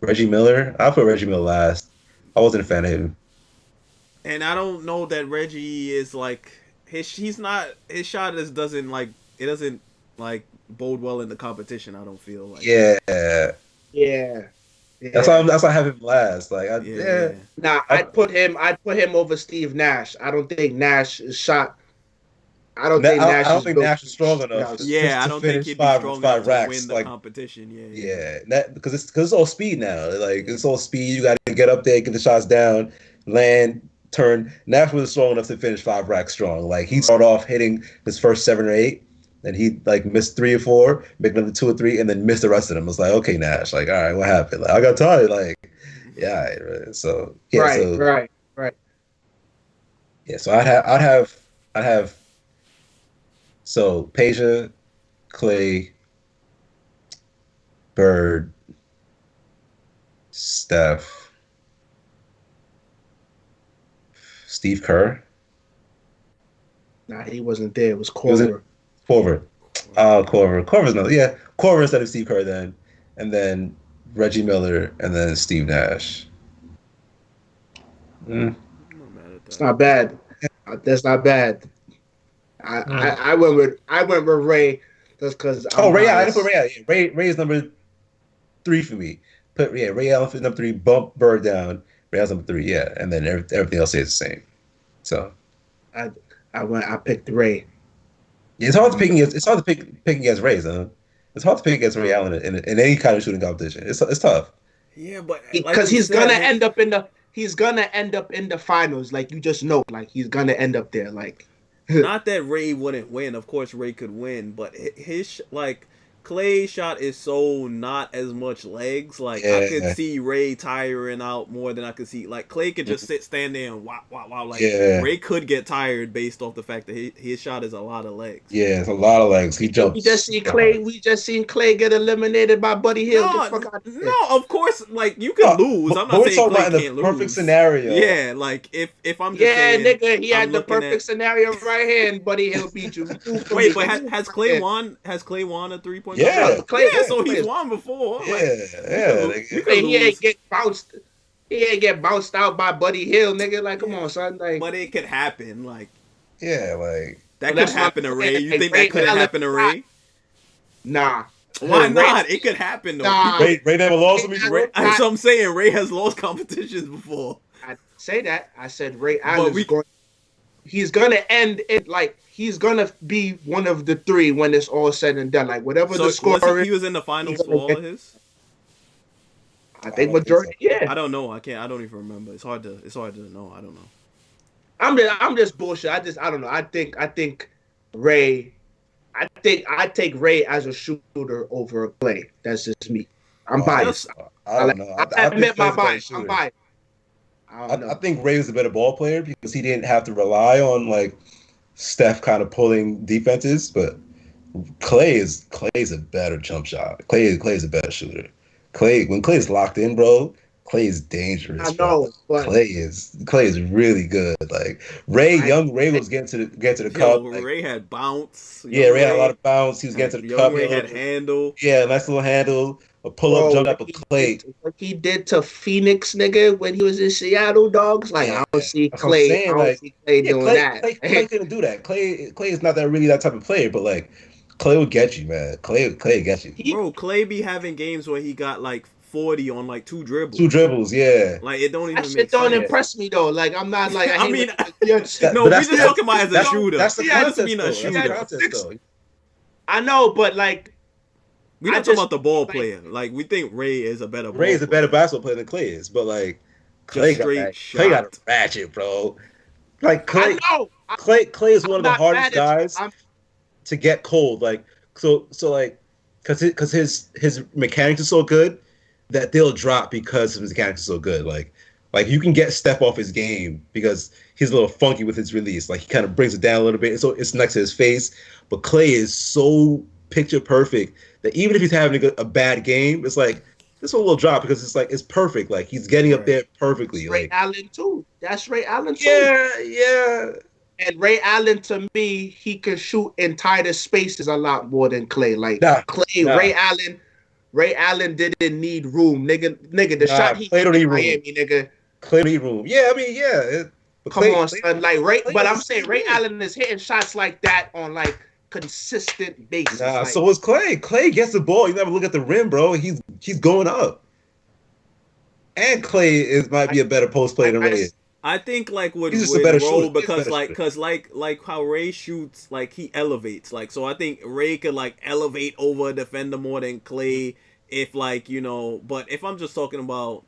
S2: Reggie Miller. I put Reggie Miller last. I wasn't a fan of him.
S1: And I don't know that Reggie is like his shot doesn't bode well in the competition. I don't feel like.
S2: Yeah.
S3: Yeah.
S2: That's why I have him last. Like,
S3: I'd put him over Steve Nash. I don't think Nash is shot. I don't think
S2: Nash is strong enough.
S1: I don't think he'd be strong enough to win the competition.
S2: Because it's all speed now. Like it's all speed. You got to get up there, get the shots down, land, turn. Nash was strong enough to finish 5 racks strong. Like he started off hitting his first 7 or 8. And he like missed 3 or 4, make another 2 or 3, and then missed the rest of them. I was like, okay, Nash, like, all right, what happened? Like, I got tired. Like, right. So
S3: right.
S2: Yeah, so I'd have. So Peja, Clay, Bird, Steph, Steve Kerr.
S3: Nah, he wasn't there. It was Corver.
S2: Corver. Corver's no. Yeah, Corver instead of Steve Kerr then. And then Reggie Miller and then Steve Nash.
S3: It's not bad. That's not bad. I went with Ray just because.
S2: Ray! I didn't put Ray. Ray is number 3 for me. Ray Allen for number 3. Bump Bird down. Ray Allen's number 3. Yeah, and then everything else stays the same. So,
S3: I picked Ray.
S2: Yeah, it's hard to pick against Ray, huh? It's hard to pick against Ray Allen in any kind of shooting competition. It's tough.
S1: Yeah, but
S3: because he's gonna end up in the finals. Like you just know, like he's gonna end up there. Like
S1: not that Ray wouldn't win. Of course, Ray could win, but his like Clay's shot is so not as much legs. Like I could
S2: Yeah,
S1: see Ray tiring out more than I could see. Like Clay could just stand there and wow. Like
S2: yeah,
S1: Ray could get tired based off the fact that his shot is a lot of legs.
S2: yeah. It's a lot of legs. He
S3: We
S2: jumps.
S3: just see Clay. We just seen Clay get eliminated by Buddy Hill. Get the fuck out of here.
S1: No, of course, like you can lose. I'm
S2: But
S1: not
S2: we're
S1: saying
S2: talking
S1: Clay
S2: about in
S1: can't
S2: the perfect
S1: lose.
S2: scenario.
S1: Yeah, like if I'm just
S3: Yeah,
S1: saying,
S3: nigga, he
S1: I'm
S3: had the
S1: looking
S3: perfect scenario right here, and Buddy Hill beat you.
S1: Wait, but has Clay won? Has Clay won a 3-point?
S2: Yeah.
S3: Clay,
S1: Yeah, so he's won before.
S2: Yeah,
S1: Like,
S2: yeah.
S1: you could
S3: he ain't
S1: lose,
S3: get bounced. He ain't get bounced out by Buddy Hill, nigga. Like, come on, son. Like,
S1: but it could happen. Like
S2: Yeah, like
S1: that could
S3: that's what
S1: happen to
S3: I'm
S1: Ray.
S3: saying.
S1: You
S3: Like,
S1: think
S3: Ray
S1: that could
S3: Allen-
S1: happen to Ray?
S3: nah.
S1: Why
S3: Ray-
S1: not? It could happen though.
S3: Nah.
S2: Ray never lost to me.
S1: Ray, that's what I'm saying. Ray has lost competitions before.
S3: I say that. I said Ray
S1: But
S3: Allen's going. He's gonna end it like he's gonna be one of the three when it's all said and done. Like whatever
S1: So
S3: the score
S1: he was in the finals
S3: he's
S1: for
S3: gonna
S1: all
S3: get-
S1: of his.
S3: I think
S2: I don't
S3: majority.
S2: think
S3: Yeah,
S1: I don't know. I don't even remember. It's hard to know. I don't know.
S3: I'm just bullshit. I don't know. I think Ray. I take Ray as a shooter over Clay. That's just me. I'm biased.
S2: I don't know.
S3: I admit my
S2: Clay's a better
S3: bias. I'm
S2: shooter.
S3: biased. I don't know.
S2: I think Ray was a better ball player because he didn't have to rely on like Steph kind of pulling defenses, but Clay's a better jump shot. Clay's a better shooter. When Clay's locked in, bro, Clay's dangerous.
S3: I know,
S2: bro.
S3: but
S2: Clay is really good. Like young Ray was getting to the cup. Like,
S1: Ray had bounce.
S2: yeah, Ray had a lot of bounce. He was getting to the cup.
S1: Ray had handle.
S2: Yeah, nice little handle, a pull up, jump up, a Clay.
S3: What he did to Phoenix, nigga, when he was in Seattle, dogs. Like I don't see
S2: That's what I'm
S3: Clay.
S2: saying,
S3: I don't
S2: like,
S3: see Clay doing that.
S2: Clay couldn't do that. Clay is not that type of player, but like Clay would get you, man. Clay gets you.
S1: Bro, Clay be having games where he got like 40 on like 2 dribbles.
S2: 2 dribbles, yeah.
S1: Like it don't even
S3: That
S1: make
S3: shit don't
S1: sense.
S3: impress me though. Like I'm not like
S1: I mean,
S2: That-
S1: no,
S2: but
S1: we're
S2: that's-
S1: just talking about as a
S2: that's-
S1: shooter.
S2: That's the
S1: Yeah,
S2: contest,
S1: being
S2: though.
S1: a
S2: That's the
S1: shooter.
S2: contest, though.
S3: I know, but like
S1: We're
S3: I
S1: not talking
S3: just-
S1: about the ball
S3: like-
S1: player. Like we think Ray is a better.
S2: Ray is a
S1: ball
S2: better
S1: player.
S2: basketball player than Clay is, but like Clay got
S1: straight
S2: that. Clay got a
S1: shot.
S2: ratchet, bro. Like Clay
S3: I know.
S2: Clay is one of the
S3: I'm not
S2: hardest
S3: mad at
S2: guys
S3: you.
S2: to get cold. Like so like because his mechanics are so good that they'll drop because his mechanics are so good. Like you can get Steph off his game because he's a little funky with his release. Like he kind of brings it down a little bit. So it's next to his face. But Clay is so picture perfect that even if he's having a bad game, it's like this one will drop because it's perfect. Like he's getting up there perfectly.
S3: Ray
S2: Like
S3: Allen too. That's Ray Allen too.
S2: yeah.
S3: And Ray Allen to me, he can shoot in tighter spaces a lot more than Clay. Like
S2: Nah,
S3: Clay,
S2: nah.
S3: Ray Allen didn't need room, nigga. The
S2: Nah,
S3: shot he
S2: Clay don't
S3: hit
S2: need
S3: in
S2: room.
S3: Miami, nigga.
S2: Clay need room. Yeah, I mean, yeah. But
S3: Come on,
S2: Clay-
S3: son. Like Ray,
S2: Clay
S3: but
S2: is
S3: I'm saying Ray
S2: good.
S3: Allen is hitting shots like that on like consistent basis.
S2: Nah,
S3: like,
S2: so is Clay. Clay gets the ball. You never look at the rim, bro. He's going up. And Clay might be a better post player than Ray is.
S1: I think like would
S2: He's just a better
S1: roll
S2: shooter. He's a
S1: because
S2: better
S1: like how Ray shoots, like he elevates. Like so I think Ray could like elevate over a defender more than Clay if like, you know, but if I'm just talking about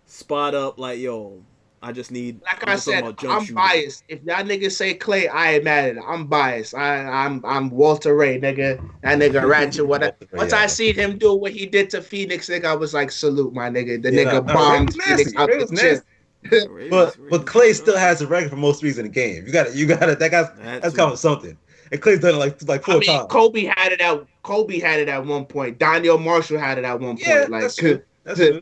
S1: spot up, like yo, I just need
S3: like
S1: I'm
S3: I
S1: just talking
S3: said,
S1: about jump
S3: I'm
S1: shooting.
S3: biased. If y'all niggas say Clay, I ain't mad at it. I'm biased. I'm Walter Ray, nigga. That nigga ratchet.
S2: Walter Ray,
S3: Once
S2: yeah.
S3: I seen him do what he did to Phoenix, nigga, I was like, salute my nigga. The
S2: Yeah,
S3: nigga
S2: nah,
S3: bombed
S2: Ray was
S3: Phoenix
S2: nasty.
S3: out
S2: Ray
S3: the
S2: was
S3: gym.
S2: nasty.
S1: Ray
S2: But
S1: was
S2: Clay
S1: good.
S2: still has a record for most threes in the game. You got that guy's that's
S1: too.
S2: counting something. And Clay's done it like 4
S3: I mean,
S2: times.
S3: Kobe had it at one point. Daniel Marshall had it at one point.
S2: Yeah,
S3: Like,
S2: that's true. That's true.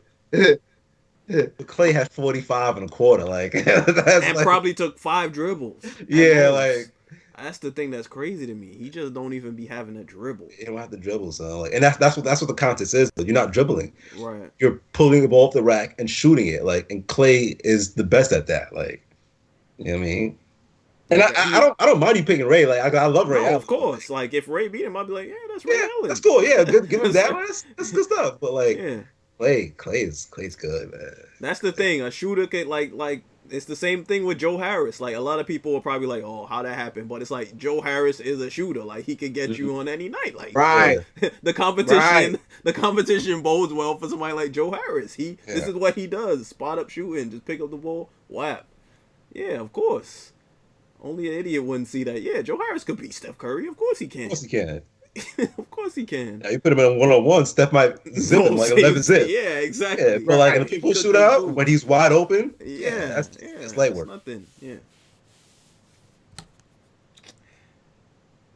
S2: But Clay had 45 and a quarter. Like that's
S1: And
S2: like,
S1: probably took 5 dribbles. at
S2: yeah,
S1: most.
S2: like
S1: That's the thing that's crazy to me. He just don't even be having a dribble.
S2: you don't have to dribble, so like, and that's what the contest is. Though. You're not dribbling.
S1: Right.
S2: You're pulling the ball off the rack and shooting it. Like, and Clay is the best at that. Like, you know what I mean? And I don't mind you picking Ray. Like, I love Ray.
S1: No,
S2: Allen.
S1: of course. Like if Ray beat him, I'd be like, yeah, that's Ray
S2: Yeah,
S1: Allen.
S2: that's cool. Yeah, good. Give him that. That's good stuff. But like,
S1: Yeah.
S2: Clay's good, man.
S1: That's the thing. A shooter could like it's the same thing with Joe Harris. Like a lot of people will probably like, oh, how that happened? But it's like Joe Harris is a shooter. Like he could get you on any night. Like
S3: right.
S1: the competition bodes well for somebody like Joe Harris. This is what he does. Spot up shooting, just pick up the ball, whap. Yeah, of course. Only an idiot wouldn't see that. Yeah, Joe Harris could beat Steph Curry. Of course he
S2: Of
S1: can.
S2: course he can.
S1: Of course he can.
S2: Now, you put him in a 1-on-1, Steph might zip him like 11 zip.
S1: Yeah, exactly.
S2: Yeah, but like in a
S1: He
S2: people
S1: could
S2: shootout
S1: do.
S2: when he's wide open,
S1: Yeah,
S2: that's light work.
S1: Nothing. Yeah.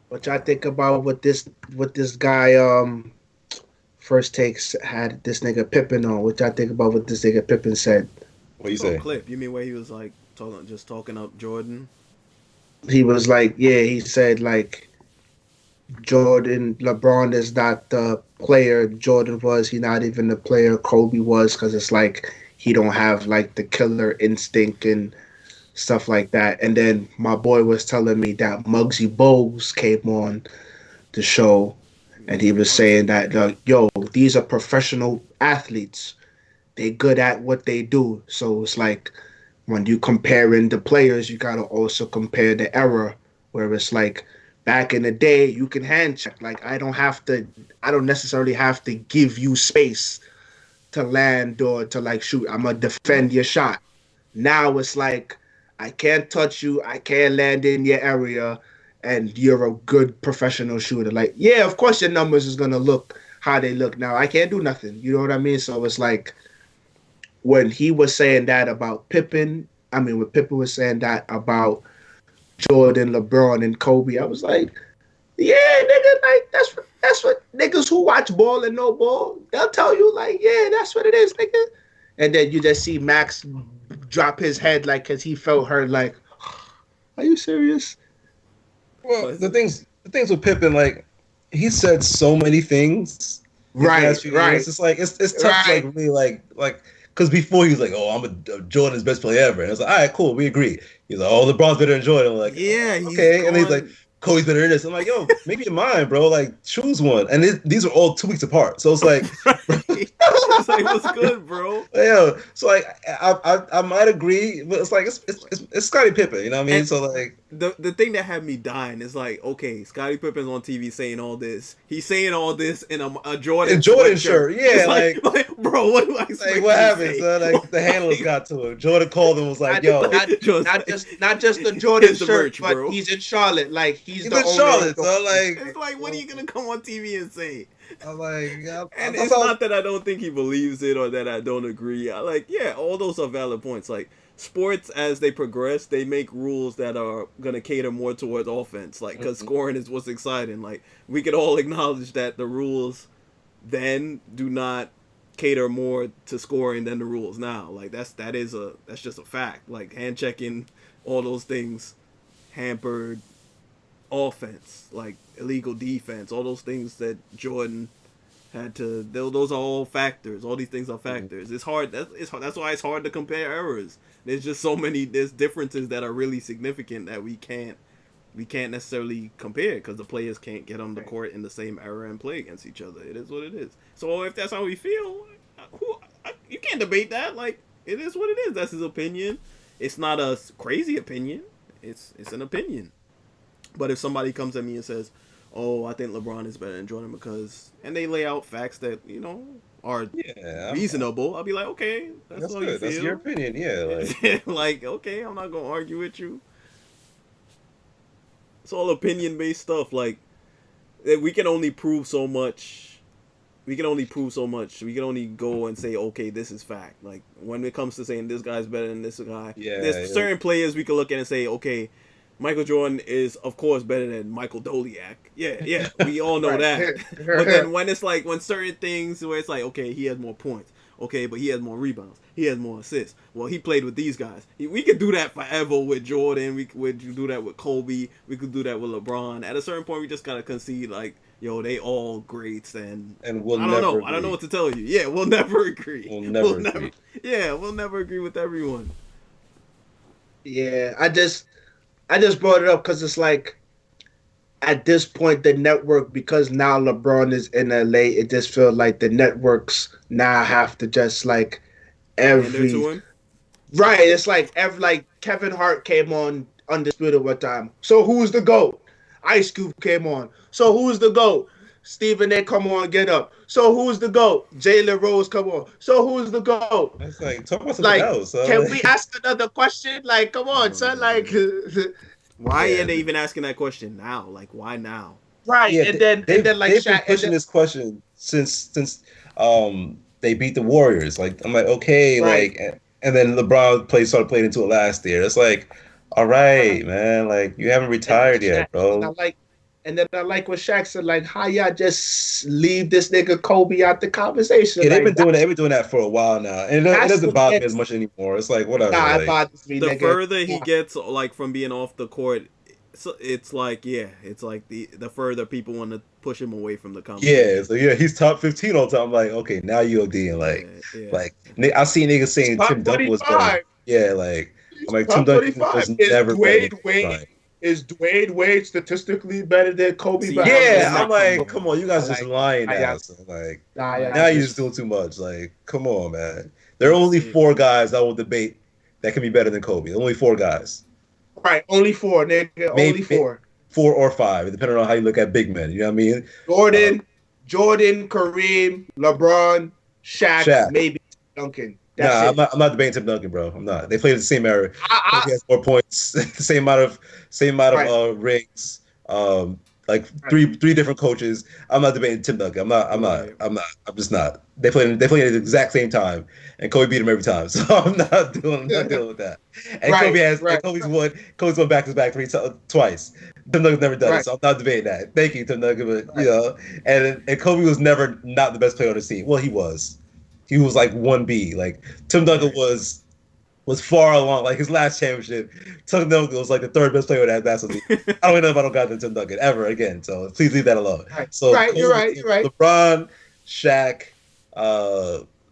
S3: What y'all think about what this guy first takes had this nigga Pippen on? What y'all think about what this nigga Pippen said?
S2: What you
S1: Oh,
S2: say?
S1: clip. You mean where he was like talking up Jordan?
S3: He was like, yeah, he said like LeBron is not the player Jordan was. He's not even the player Kobe was, because it's like he don't have like the killer instinct and stuff like that. And then my boy was telling me that Muggsy Bogues came on the show, and he was saying that, yo, these are professional athletes. They good at what they do. So it's like when you comparing the players, you gotta also compare the era, where it's like back in the day, you can hand check. Like I don't necessarily have to give you space to land or to like shoot. I'm gonna defend your shot. Now it's like I can't touch you, I can't land in your area, and you're a good professional shooter. Like, yeah, of course your numbers is gonna look how they look now. I can't do nothing. You know what I mean? So it's like when he was saying that about Pippen, when Pippen was saying that about Jordan, LeBron, and Kobe, I was like, yeah, nigga, like that's what niggas who watch ball and no ball, they'll tell you, like, yeah, that's what it is, nigga. And then you just see Max drop his head, like, because he felt hurt, like, are you serious?
S2: Well, the things with Pippen, like he said so many things.
S3: Right.
S2: It's like it's tough to like really like because before he was like, oh, I'm a Jordan's best player ever, and I was like, all right, cool, we agree. He's like, oh, LeBron's better than Jordan. I'm like,
S1: yeah,
S2: okay, and he's like, Kobe's better than this. I'm like, yo, maybe you're mine, bro. Like, choose one. And these are all 2 weeks apart, so it's like,
S1: it's like, what's good, bro?
S2: Yeah, so like I might agree, but it's like it's Scottie Pippen, you know what I mean?
S1: And
S2: so like
S1: the thing that had me dying is like, okay, Scottie Pippen's on TV saying all this. He's saying all this in a Jordan
S2: shirt. Yeah,
S1: like, bro, what do I expect?
S2: Like, what happened? So like the handlers got to him. Jordan called him and was like, yo,
S3: not just the Jordan shirt,
S1: merch,
S3: but
S1: bro.
S3: he's in Charlotte. Like he's
S2: in
S3: the owner
S2: Charlotte. So like,
S1: it's like, what are you gonna come on TV and say?
S2: I'm like,
S1: and it's not that I don't think he believes it or that I don't agree. I like, yeah, all those are valid points. Like sports, as they progress, they make rules that are gonna cater more towards offense. Like, because scoring is what's exciting. Like, we could all acknowledge that the rules then do not cater more to scoring than the rules now. Like that's just a fact. Like hand checking, all those things hampered offense, like illegal defense, all those things that Jordan had to. Those are all factors. All these things are factors. It's hard. That's why it's hard to compare errors. There's just so many. There's differences that are really significant that we can't necessarily compare because the players can't get on the court in the same era and play against each other. It is what it is. So if that's how we feel, you can't debate that. Like, it is what it is. That's his opinion. It's not a crazy opinion. It's an opinion. But if somebody comes at me and says, "Oh, I think LeBron is better than Jordan because," and they lay out facts that are reasonable, I'll be like, "Okay, that's all
S2: good.
S1: you feel.
S2: That's your opinion." Yeah,
S1: like okay, I'm not gonna argue with you. It's all opinion based stuff. Like we can only prove so much. We can only go and say, okay, this is fact. Like when it comes to saying this guy's better than this guy, there's certain players we can look at and say, okay, Michael Jordan is, of course, better than Michael Doliak. Yeah, we all know that. But then when it's like, when certain things where it's like, okay, he has more points. Okay, but he has more rebounds. He has more assists. Well, he played with these guys. We could do that forever with Jordan. We could do that with Kobe. We could do that with LeBron. At a certain point, we just gotta concede, like, yo, they all greats, and
S2: we'll
S1: I don't know. Agree. I don't know what to tell you. Yeah, we'll never agree.
S2: We'll never
S1: agree. We'll never agree with everyone.
S3: Yeah, I just brought it up because it's like, at this point, the network, because now LeBron is in LA, it just feels like the networks now have to just like every right. It's like Kevin Hart came on Undisputed one time. So who's the GOAT? Ice Cube came on. So who's the GOAT? Stephen A. come on, get up. So who's the GOAT? Jalen Rose come on. So who's the GOAT?
S2: It's like, talk about something else.
S3: Can we ask another question? Like, come on, son. Like,
S1: Why
S2: Yeah,
S1: are they even asking that question now? Like, why now?
S3: Right,
S2: yeah.
S3: and then like
S2: They've been
S3: Shaq, and
S2: pushing
S3: then
S2: this question since they beat the Warriors. Like I'm like okay,
S3: right,
S2: like and then LeBron started playing into it last year. It's like all right,
S3: right,
S2: man. Like you haven't
S3: and then
S2: retired
S3: Shaq,
S2: yet, bro.
S3: and then I like what Shaq said, like how y'all just leave this nigga Kobe out the conversation,
S2: Yeah, they've
S3: like
S2: been doing that. They've been doing that for a while now, and it
S3: that's
S2: doesn't
S3: what
S2: bother me as
S3: gets.
S2: much anymore. It's like whatever.
S3: Nah, it
S2: Like
S3: bothers me,
S1: The
S3: nigga.
S1: further he
S3: Nah,
S1: gets, like from being off the court, it's like it's like the further people want to push him away from the
S2: yeah,
S1: conversation.
S2: so yeah, he's top 15 all the time. I'm like okay, now you OD and
S1: Yeah, yeah.
S2: I see niggas
S3: he's
S2: saying
S3: top
S2: Tim Duncan was better.
S3: 25.
S2: Yeah, like I'm
S3: He's
S2: like Tim
S3: top
S2: Duncan
S3: 25.
S2: was never better than Kobe Bryant.
S3: Is Dwayne Wade statistically better than Kobe
S1: See,
S3: Bryant?
S1: it's
S2: Yeah,
S3: Nah,
S2: I'm
S1: like, come
S2: like,
S1: on,
S2: come on, you
S3: I
S2: guys just
S3: like,
S2: lying
S3: nah,
S2: now.
S3: yeah,
S2: So like,
S3: nah, yeah,
S2: now
S1: like
S2: you're
S3: just
S2: just doing too much. Like, come on, man. There are
S1: it's
S2: only
S1: it,
S2: four guys I will debate that can be better than Kobe. Only four guys,
S3: right. Only four, nigga. Only
S2: maybe
S3: four.
S2: four or five, depending on how you look at big men. You know what I mean? Uh,
S3: Jordan, Kareem, LeBron, Shaq,
S2: Shaq.
S3: maybe Duncan. That's
S2: Nah,
S3: it.
S2: I'm not debating Tim Duncan, bro. I'm not. They played in the same era.
S3: I
S2: Kobe has more points, the same amount of
S3: right,
S2: rings. Like
S3: right.
S2: three different coaches. I'm not debating Tim Duncan.
S1: right.
S2: I'm just not. They played at the exact same time, and Kobe beat him every time. So I'm not dealing with that. And
S3: Right,
S2: Kobe's won back to back twice. Tim Duncan's never done it,
S3: right,
S2: so I'm not debating that. Thank you, Tim Duncan, but and Kobe was never not the best player on the team. Well, he was. He was like 1B. Like Tim Duncan
S1: Right.
S2: was far along. Like his last championship, Tim Duncan was like the third best player in that basketball team. I don't know if I don't got than Tim Duncan ever again. So please leave that alone.
S3: right,
S2: So
S3: right. You're
S2: Kobe,
S3: right. You're right.
S2: LeBron, Shaq,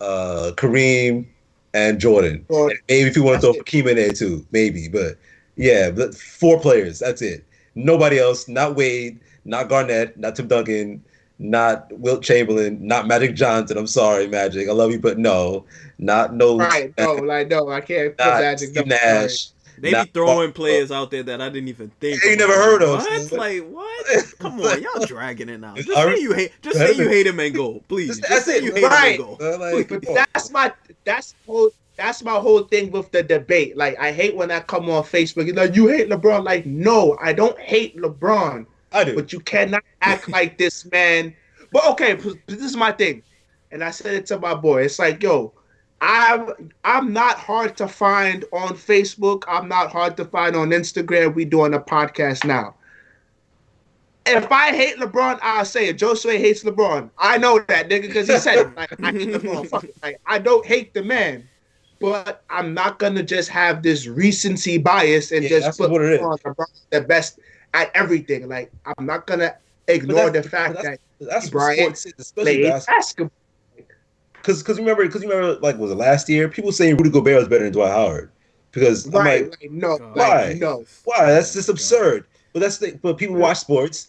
S2: Kareem, and Jordan.
S3: Well,
S2: And maybe if you want to
S3: that's
S2: throw
S3: it.
S2: Hakeem in there too, maybe. But yeah, but four players. That's it. Nobody else. Not Wade. Not Garnett. Not Tim Duncan. Not Wilt Chamberlain. Not Magic Johnson. I'm sorry, Magic. I love you, but no. Not no.
S3: Right. No, like no, I can't put
S2: Not
S3: Magic. No,
S2: Steve
S3: sorry.
S2: Nash.
S1: They be
S2: Not
S1: throwing players out there that I didn't even think
S2: you
S1: about.
S2: never heard of.
S1: What?
S2: So,
S1: Like what? Come on, y'all dragging it now. Just
S2: I-
S1: say you hate. Just say you hate him and go, please. Just
S2: That's
S1: say
S2: it.
S1: you hate him
S3: Right.
S1: and go.
S2: Like,
S3: But
S2: come on.
S3: that's my whole thing with the debate. Like I hate when I come on Facebook. You know, you hate LeBron. Like no, I don't hate LeBron.
S2: I do.
S3: But you cannot act like this man. But okay, this is my thing, and I said it to my boy. It's like, yo, I'm not hard to find on Facebook. I'm not hard to find on Instagram. We doing a podcast now. If I hate LeBron, I'll say it. Josue hates LeBron. I know that, nigga, because he said it. Like, I hate LeBron. Fuck it. Like, I don't hate the man, but I'm not gonna just have this recency bias and just put LeBron the best at everything. Like, I'm not gonna ignore the fact that
S2: that's
S3: Bryant
S2: sports, especially
S3: played
S2: basketball.
S3: basketball.
S2: Because remember, like was it last year? People saying Rudy Gobert was better than Dwight Howard. Because I'm
S3: Right?
S2: like,
S3: Like, no,
S1: God,
S2: why?
S3: like no.
S2: Why? That's just absurd. But but people watch sports,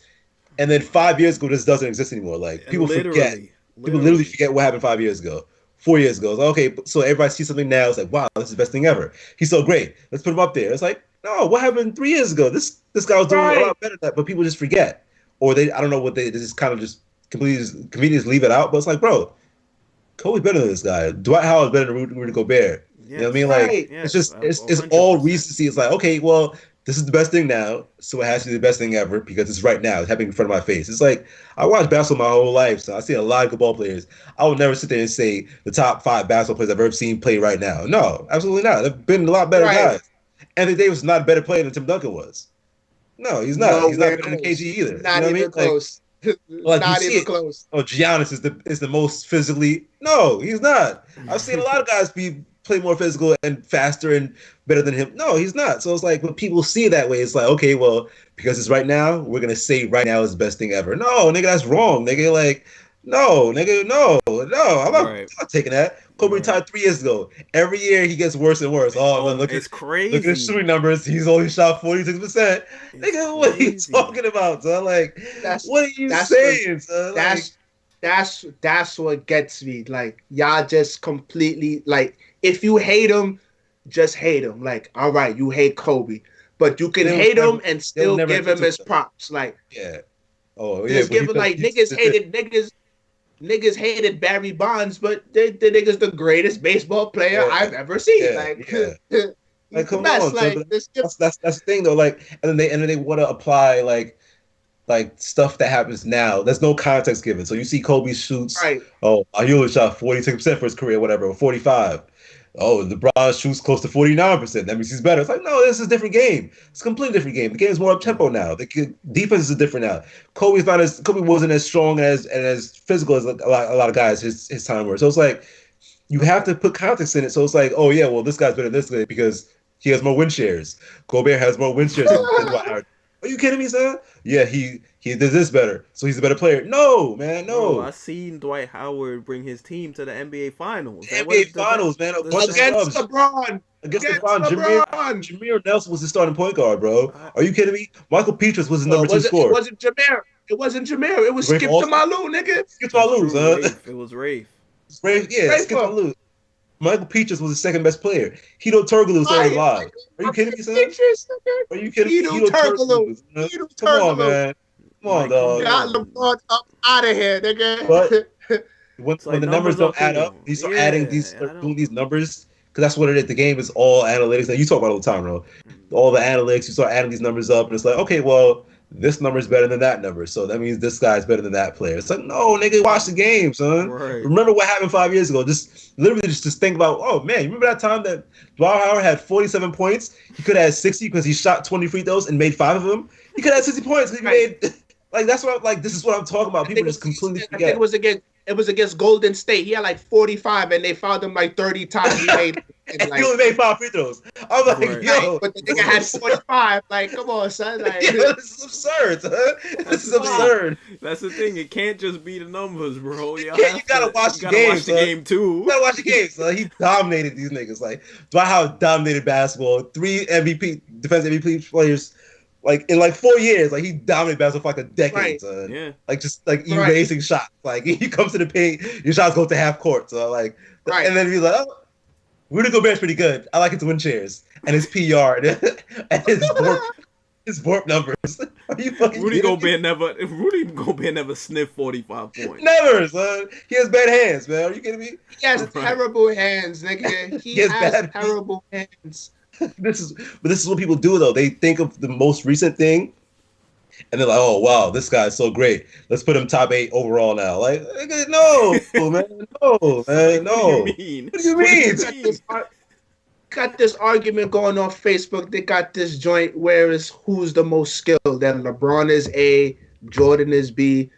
S2: and then 5 years ago, this doesn't exist anymore. Like people forget. People literally forget what happened 5 years ago, 4 years ago. It's like, okay, so everybody sees something now. It's like, wow, this is the best thing ever. He's so great. Let's put him up there. It's like, no, what happened 3 years ago? This guy was doing a lot better than that, but people just forget, or I don't know what they just kind of just completely just leave it out. But it's like, bro, Kobe's better than this guy. Dwight Howard's better than Rudy Gobert. You know what I mean? Like, it's just it's all recency. It's like, okay, well, this is the best thing now, so it has to be the best thing ever because it's right now. It's happening in front of my face. It's like I watched basketball my whole life, so I see a lot of good ball players. I would never sit there and say the top 5 basketball players I've ever seen play right now. No, absolutely not. There've been a lot better guys. Anthony Davis is not a better player than Tim Duncan was. No, he's not.
S3: No,
S2: he's not better than KG either.
S3: Not even
S2: mean?
S3: close.
S2: Like,
S3: not even close.
S2: Oh, Giannis is the most physically. No, he's not. I've seen a lot of guys play more physical and faster and better than him. No, he's not. So it's like when people see it that way, it's like, okay, well, because it's right now, we're gonna say right now is the best thing ever. No, nigga, that's wrong, nigga. Like, no, nigga, no. I'm not taking that. Kobe retired 3 years ago. Every year he gets worse and worse. Oh, man,
S1: it's crazy.
S2: Look at his shooting numbers. He's only shot 46%. Nigga, what are you talking about, son? Like, what are you saying, son?
S3: That's what gets me. Like, y'all just completely, like, if you hate him, just hate him. Like, all right, you hate Kobe, but you can hate him and still give him his props. Like,
S2: yeah. Oh, yeah.
S3: Just give him, like, niggas hated Barry Bonds, but the nigga's the greatest baseball player I've ever seen.
S2: Like,
S3: the
S2: come
S3: best.
S2: on, son.
S3: Like this kid,
S2: That's the thing though. Like, and then they want to apply like stuff that happens now. There's no context given. So you see Kobe shoots.
S3: right?
S2: Oh, he only shot 46% for his career, whatever, or 45. Oh, LeBron shoots close to 49%. That means he's better. It's like, no, this is a different game. It's a completely different game. The game is more up tempo now. The defense is different now. Kobe wasn't as strong and as physical as a lot of guys his time were. So it's like you have to put context in it. So it's like, oh yeah, well this guy's better than this guy because he has more win shares. Gobert has more win shares than Dwight Howard. Are you kidding me, son? Yeah, he does this better, so he's a better player. No, man, no.
S1: Bro, I seen Dwight Howard bring his team to the NBA Finals.
S2: NBA Finals, man. A bunch
S3: Against
S2: of scrubs.
S3: LeBron.
S2: Against LeBron. Jameer Nelson was his starting point guard, bro. Are you kidding me? Michael Petras was his number 2 scorer.
S3: It wasn't Jameer. It wasn't Jameer. It was Skip to Malou, nigga.
S2: Skip to Malou, son.
S1: It was Rafe.
S2: Rafe, yeah, Skip to Malou. Michael Petras was the second best player. Hito Turkoglu started live. Are you kidding me, son? Are you kidding me?
S3: Hito Turkoglu.
S2: Come on, man. Come on, dog.
S3: Got LeBron up out of here, nigga.
S2: But when the numbers don't add up, you start adding doing these numbers, because that's what it is. The game is all analytics. That you talk about all the time, bro. All the analytics, you start adding these numbers up, and it's like, okay, well, this number is better than that number, so that means this guy's better than that player. It's like, no, nigga, watch the game, son.
S1: Right.
S2: Remember what happened 5 years ago. Just literally just think about, oh man, you remember that time that Dwight Howard had 47 points? He could have had 60 because he shot 20 free throws and made 5 of them. He could have had 60 points because he made like that's what like this is what I'm talking about. People just completely forget.
S3: It was against Golden State. He had like 45, and they found him like 30 times. He made
S2: and he only made 5 free throws. I'm like, yo,
S3: but the nigga had 45. Like, come on, son. Like,
S2: this is absurd, son. This is absurd.
S1: That's the thing. It can't just be the numbers, bro.
S2: You gotta watch the game
S1: too.
S2: You gotta watch the game, son. He dominated these niggas. Like Dwight Howard dominated basketball. 3 defensive MVP players. Like in like 4 years, like he dominated basketball for like a decade, son.
S1: Yeah.
S2: Like just like erasing shots. Like he comes to the paint, your shots go to half court. So like, and then he's like, oh, Rudy Gobert's pretty good. I like his win shares and his PR and his VORP numbers. Are you fucking
S1: Rudy Gobert never sniffed 45 points.
S2: Never, son. He has bad hands, man. Are you kidding me?
S3: He has terrible hands, nigga. He has terrible hands.
S2: This is what people do though. They think of the most recent thing, and they're like, "Oh wow, this guy's so great. Let's put him top 8 overall now." Like, no, man, no, man, no.
S1: What do you mean?
S2: What do you mean?
S3: Got this argument going on Facebook. They got this joint where it's who's the most skilled. Then LeBron is A, Jordan is B,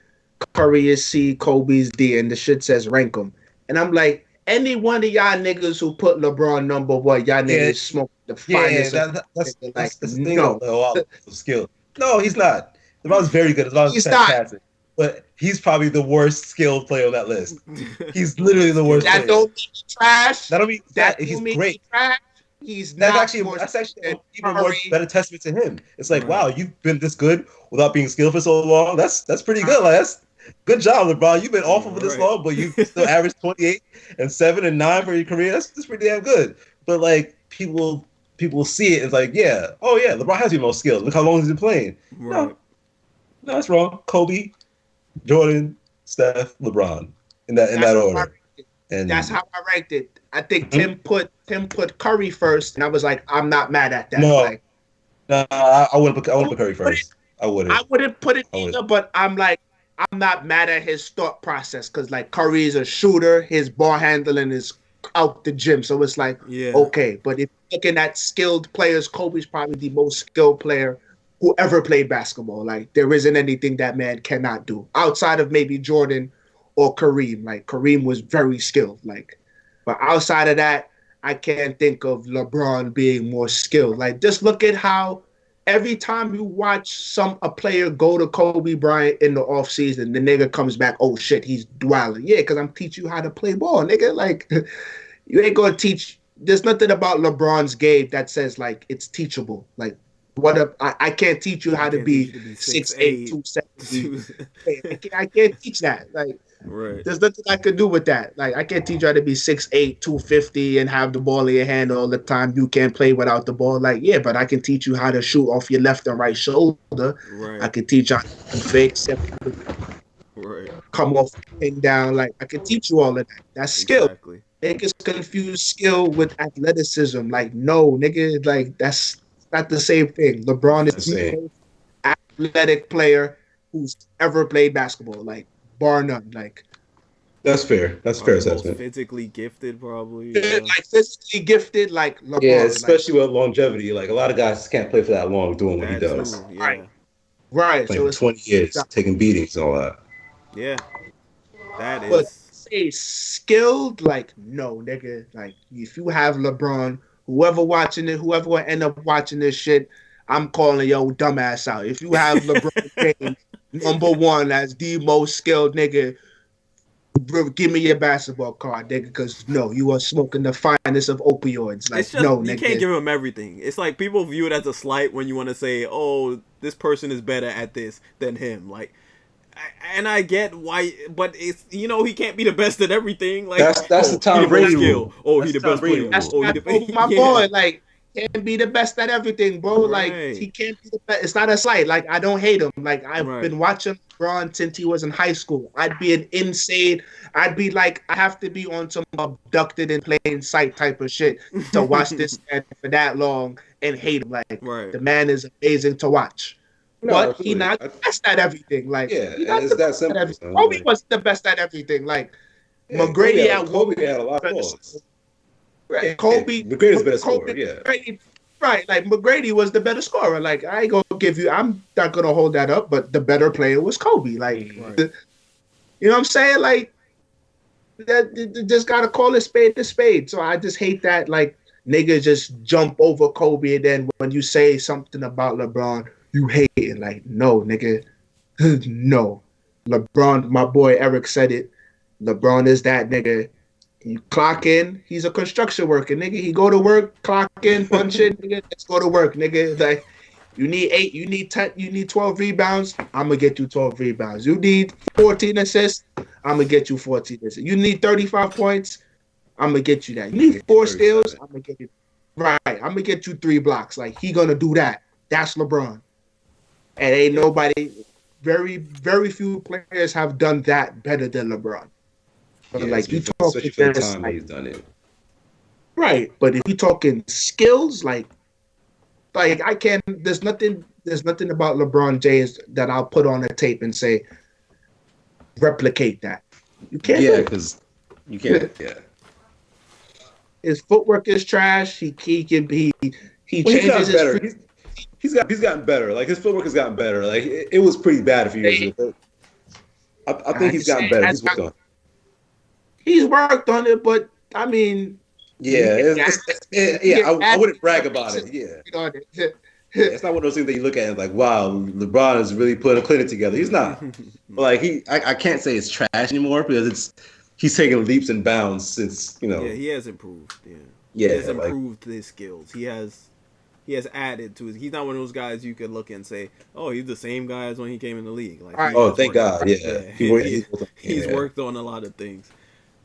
S3: Curry is C, Kobe's D, and the shit says rank them. And I'm like, any one of y'all niggas who put LeBron number 1, y'all niggas smoke the finest.
S2: That's the thing. No. Skill. No, he's not. LeBron's very good. LeBron's fantastic. But he's probably the worst skilled player on that list. He's literally the worst player.
S3: That don't mean he's trash.
S2: That don't mean
S3: that
S2: he's
S3: mean
S2: great.
S3: He's trash. He's
S2: that's
S3: not
S2: actually an even more better testament to him. It's like, wow, you've been this good without being skilled for so long. That's pretty good. Like that's good job, LeBron. You've been awful for this long, but you still averaged 28 and 7 and 9 for your career. That's pretty damn good. But like people see it and it's like, yeah, oh yeah, LeBron has the most skilled. Look how long he's been playing.
S1: Right.
S2: No, that's wrong. Kobe, Jordan, Steph, LeBron in that order. And
S3: that's how I ranked it. I think Tim put Curry first, and I was like, I'm not mad at that.
S2: No,
S3: like,
S2: I wouldn't put Curry first. I wouldn't
S3: put it either, but I'm like, I'm not mad at his thought process because like Curry is a shooter, his ball handling is out the gym, so it's like okay. But if you're looking at skilled players, Kobe's probably the most skilled player who ever played basketball. Like there isn't anything that man cannot do outside of maybe Jordan or Kareem. Like Kareem was very skilled. Like, but outside of that, I can't think of LeBron being more skilled. Like just look at how every time you watch a player go to Kobe Bryant in the offseason, the nigga comes back, oh shit, he's dwelling. Yeah, because I'm teaching you how to play ball, nigga. Like you ain't gonna teach. There's nothing about LeBron's game that says like it's teachable. Like I can't teach you how to be 6'8", 270. I can't teach that. Like, there's nothing I could do with that. Like, I can't teach you how to be 6'8", 250 and have the ball in your hand all the time. You can't play without the ball. Like, yeah, but I can teach you how to shoot off your left and right shoulder.
S1: Right.
S3: I can teach you how to fake, come off, pin down. Like, I can teach you all of that. That's skill.
S1: Exactly.
S3: Niggas confuse skill with athleticism. Like, no, nigga, like that's not the same thing. LeBron is
S2: I'm
S3: the
S2: saying
S3: most athletic player who's ever played basketball, like bar none. Like,
S2: that's fair. That's a fair
S1: Probably the most
S2: assessment.
S1: physically gifted, probably. Yeah,
S3: like physically gifted, like
S2: Yeah,
S3: LeBron. Like,
S2: especially with longevity. Like a lot of guys can't play for that long doing what he
S1: that
S2: does.
S1: too.
S3: right,
S1: Yeah,
S3: right.
S2: Playing
S3: So
S2: for
S3: it's
S2: 20 years, taking beatings and all that.
S1: yeah. That
S3: but
S1: is.
S3: say skilled, like no, nigga. Like if you have LeBron, whoever watching it, whoever will end up watching this shit, I'm calling yo dumbass out. If you have LeBron James number one as the most skilled nigga, bro, give me your basketball card, nigga. Because no, you are smoking the finest of opioids.
S1: It's
S3: Like
S1: just
S3: no,
S1: you can't
S3: nigga.
S1: give him everything. It's like people view it as a slight when you want to say, "Oh, this person is better at this than him." Like, and I get why, but it's he can't be the best at everything. Like,
S2: That's the
S1: oh, he the
S2: Tom
S1: most
S2: Brady
S1: skill.
S2: rule.
S1: Oh, he
S2: That's
S1: the
S2: the Tom
S1: best
S2: Brady
S1: player.
S3: That's
S2: rule.
S1: Oh,
S3: what
S1: he
S3: I told
S1: the
S3: my
S1: yeah,
S3: boy. Like, can't be the best at everything, bro. Like,
S1: right,
S3: he can't be the best. It's not a slight. Like, I don't hate him. Like, I've
S1: right.
S3: been watching LeBron since he was in high school. I'd be an insane. I'd be like, I have to be on some abducted in plain sight type of shit to watch this man for that long and hate him. Like,
S1: Right.
S3: the man is amazing to watch.
S2: No,
S3: But he
S2: absolutely.
S3: not the best at everything. Like,
S2: Yeah,
S3: he
S2: and
S3: not
S2: it's
S3: the
S2: that
S3: best at
S2: simple.
S3: everything.
S2: So,
S3: Kobe
S2: like,
S3: was the best at everything. Like,
S2: yeah,
S3: McGrady at one
S2: Kobe had a lot of
S3: point.
S2: flaws. Yeah,
S3: Right. Kobe,
S2: the greatest better scorer.
S3: Kobe,
S2: Yeah,
S3: McGrady, right? Like McGrady was the better scorer. Like I ain't gonna give you, I'm not gonna hold that up. But the better player was Kobe. Like
S1: Right.
S3: you know what I'm saying? Like that, just gotta call a spade a spade. So I just hate that like niggas just jump over Kobe, and then when you say something about LeBron, you hate it. Like no, nigga, no. LeBron, my boy Eric said it. LeBron is that nigga. You clock in, he's a construction worker, nigga. He go to work, clock in, punch in, nigga. Let's go to work, nigga. Like you need 8, you need 10, you need 12 rebounds. I'm gonna get you 12 rebounds. You need 14 assists. I'm gonna get you 14 assists. You need 35 points. I'm gonna get you that. You need 4 steals.
S2: 37.
S3: I'm gonna get you right. I'm gonna get you 3 blocks. Like he gonna do that. That's LeBron. And ain't
S1: Yeah.
S3: nobody. Very few players have done that better than LeBron. So
S2: yeah,
S3: like you
S2: especially
S3: talking
S2: for the
S3: just
S2: time that
S3: like
S2: he's done it.
S3: right, but if you talking skills, like I can't. There's nothing about LeBron James that I'll put on a tape and say replicate that. You can't
S2: Yeah,
S3: do
S2: because you can't.
S3: it.
S2: Yeah.
S3: His footwork is trash. He can be. He
S2: Well, he's
S3: changes
S2: gotten
S3: his
S2: better.
S3: free.
S2: He's gotten better. Like his footwork has gotten better. Like it was pretty bad a few years ago. I think
S3: I
S2: he's
S3: say
S2: gotten better.
S3: has
S2: He's worked on.
S3: he's worked on it, but I mean, you
S2: Yeah,
S3: get gas. You
S2: yeah.
S3: get
S2: I
S3: gas
S2: wouldn't brag about it. Yeah,
S3: on it.
S2: yeah. It's not one of those things that you look at and like, wow, LeBron is really putting a clinic together. He's not. But like I can't say it's trash anymore because he's taken leaps and bounds since
S1: Yeah, he has improved. Yeah, he has
S2: yeah, like
S1: improved his skills. He has added to it. He's not one of those guys you could look and say, "Oh, he's the same guy as when he came in the league." Like
S3: All
S1: he
S3: right.
S2: oh
S1: has
S2: thank
S1: worked.
S2: God, yeah.
S1: Yeah, he's
S2: Yeah.
S1: worked on a lot of things.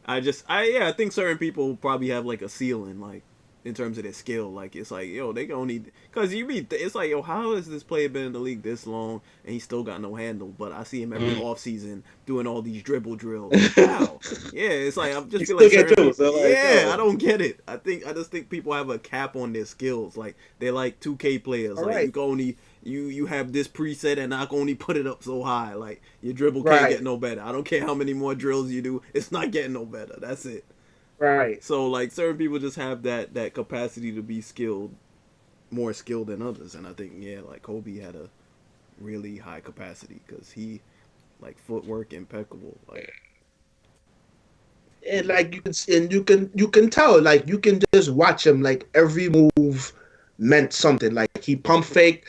S1: I think certain people probably have like a ceiling, like in terms of their skill. Like it's like, yo, they can only because it's like, yo, how has this player been in the league this long and he still got no handle? But I see him every off season doing all these dribble drills. Like, how? Yeah, it's like I'm just
S2: You
S1: feel
S2: still
S1: like
S2: get
S1: certain
S2: dribbles,
S1: people.
S2: so like,
S1: Yeah,
S2: yo.
S1: I don't get it. I just think people have a cap on their skills. Like they're like 2K players.
S3: All
S1: Like
S3: right.
S1: you can only you have this preset and I can only put it up so high. Like your dribble can't
S3: Right.
S1: get no better. I don't care how many more drills you do. It's not getting no better. That's it.
S3: Right.
S1: So like certain people just have that capacity to be skilled, more skilled than others, and I think like Kobe had a really high capacity because he like footwork impeccable. Like
S3: And like you can tell, like you can just watch him, like every move meant something. Like he pump fake.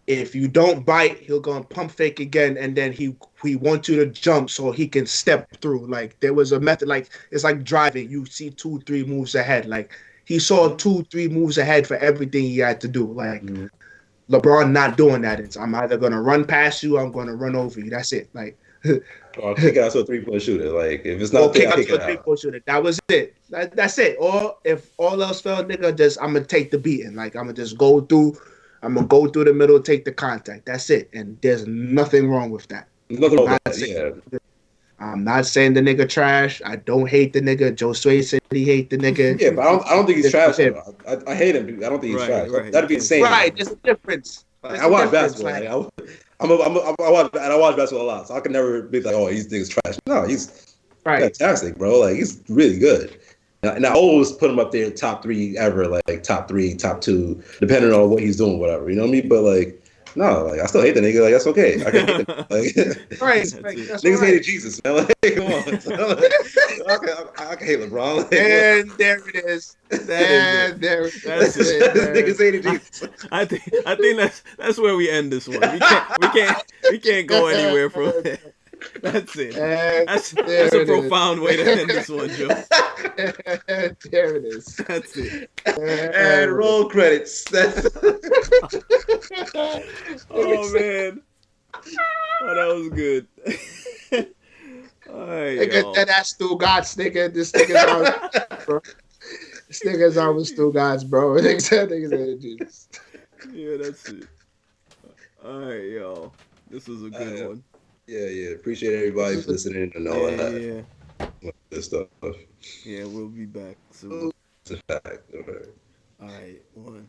S3: If you don't bite, he'll go and pump fake again, and then he wants you to jump so he can step through. Like there was a method, like it's like driving. You see 2, 3 moves ahead. Like he saw 2, 3 moves ahead for everything he had to do. Like LeBron not doing that. It's I'm either gonna run past you, or I'm gonna run over you. That's it. Like
S2: Or kick out to a 3-point shooter. Like if it's
S3: or
S2: not there,
S3: kick
S2: I
S3: out
S2: kick
S3: to
S2: it
S3: a three
S2: out.
S3: point shooter. That was it. That's it. Or if all else failed, nigga, just I'm gonna take the beating. Like I'm gonna just go through. I'm gonna go through the middle, take the contact. That's it. And there's nothing wrong with that.
S2: There's nothing wrong with that.
S3: That's it.
S2: Yeah.
S3: I'm not saying the nigga trash. I don't hate the nigga. Joe Sway said he hate the nigga.
S2: Yeah, but I don't think he's
S3: It's
S2: trash
S3: him.
S2: though. I hate him. I don't think he's
S1: Right,
S2: trash.
S1: right. You
S2: That'd be
S1: can't say
S2: insane.
S3: Right,
S1: that.
S3: there's a difference.
S2: Like,
S3: There's
S2: I
S3: a
S2: watch
S3: difference.
S2: basketball.
S3: Like,
S2: I watch basketball a lot, so I can never be like, oh, these niggas trash. No, he's
S3: right,
S2: fantastic, bro. Like he's really good. And I always put him up there top 3 ever, like top 3, top 2, depending on what he's doing, whatever. You know what I mean? But like, no, like I still hate the nigga. Like that's okay. I can hate him. Like
S3: right.
S1: That's
S3: Like,
S1: it.
S3: that's
S2: niggas
S3: right.
S2: hated Jesus, man. Like come on. So, like, I can hate LeBron. Like,
S3: And there it is. And there it
S1: That's
S3: is.
S1: it.
S2: niggas hated Jesus.
S1: I think that's where we end this one. We can't go anywhere from there. That's it.
S3: And
S1: That's
S3: there
S1: a
S3: it is.
S1: profound way to end this one, Joe.
S3: And there it is.
S1: That's it.
S2: And roll credits.
S1: Oh man. Oh, that was good. All right,
S3: Nigga,
S1: y'all.
S3: that's Stu Gods, nigga. This nigga's on, bro. This nigga's on with Stu Gods, bro. Nigga said Jesus.
S1: Yeah, that's it. All right, y'all. This was a good one.
S2: Yeah. Appreciate everybody for listening and all that.
S1: Yeah.
S2: This stuff.
S1: Yeah, we'll be back soon.
S2: It's a fact. All right.
S1: All right, one.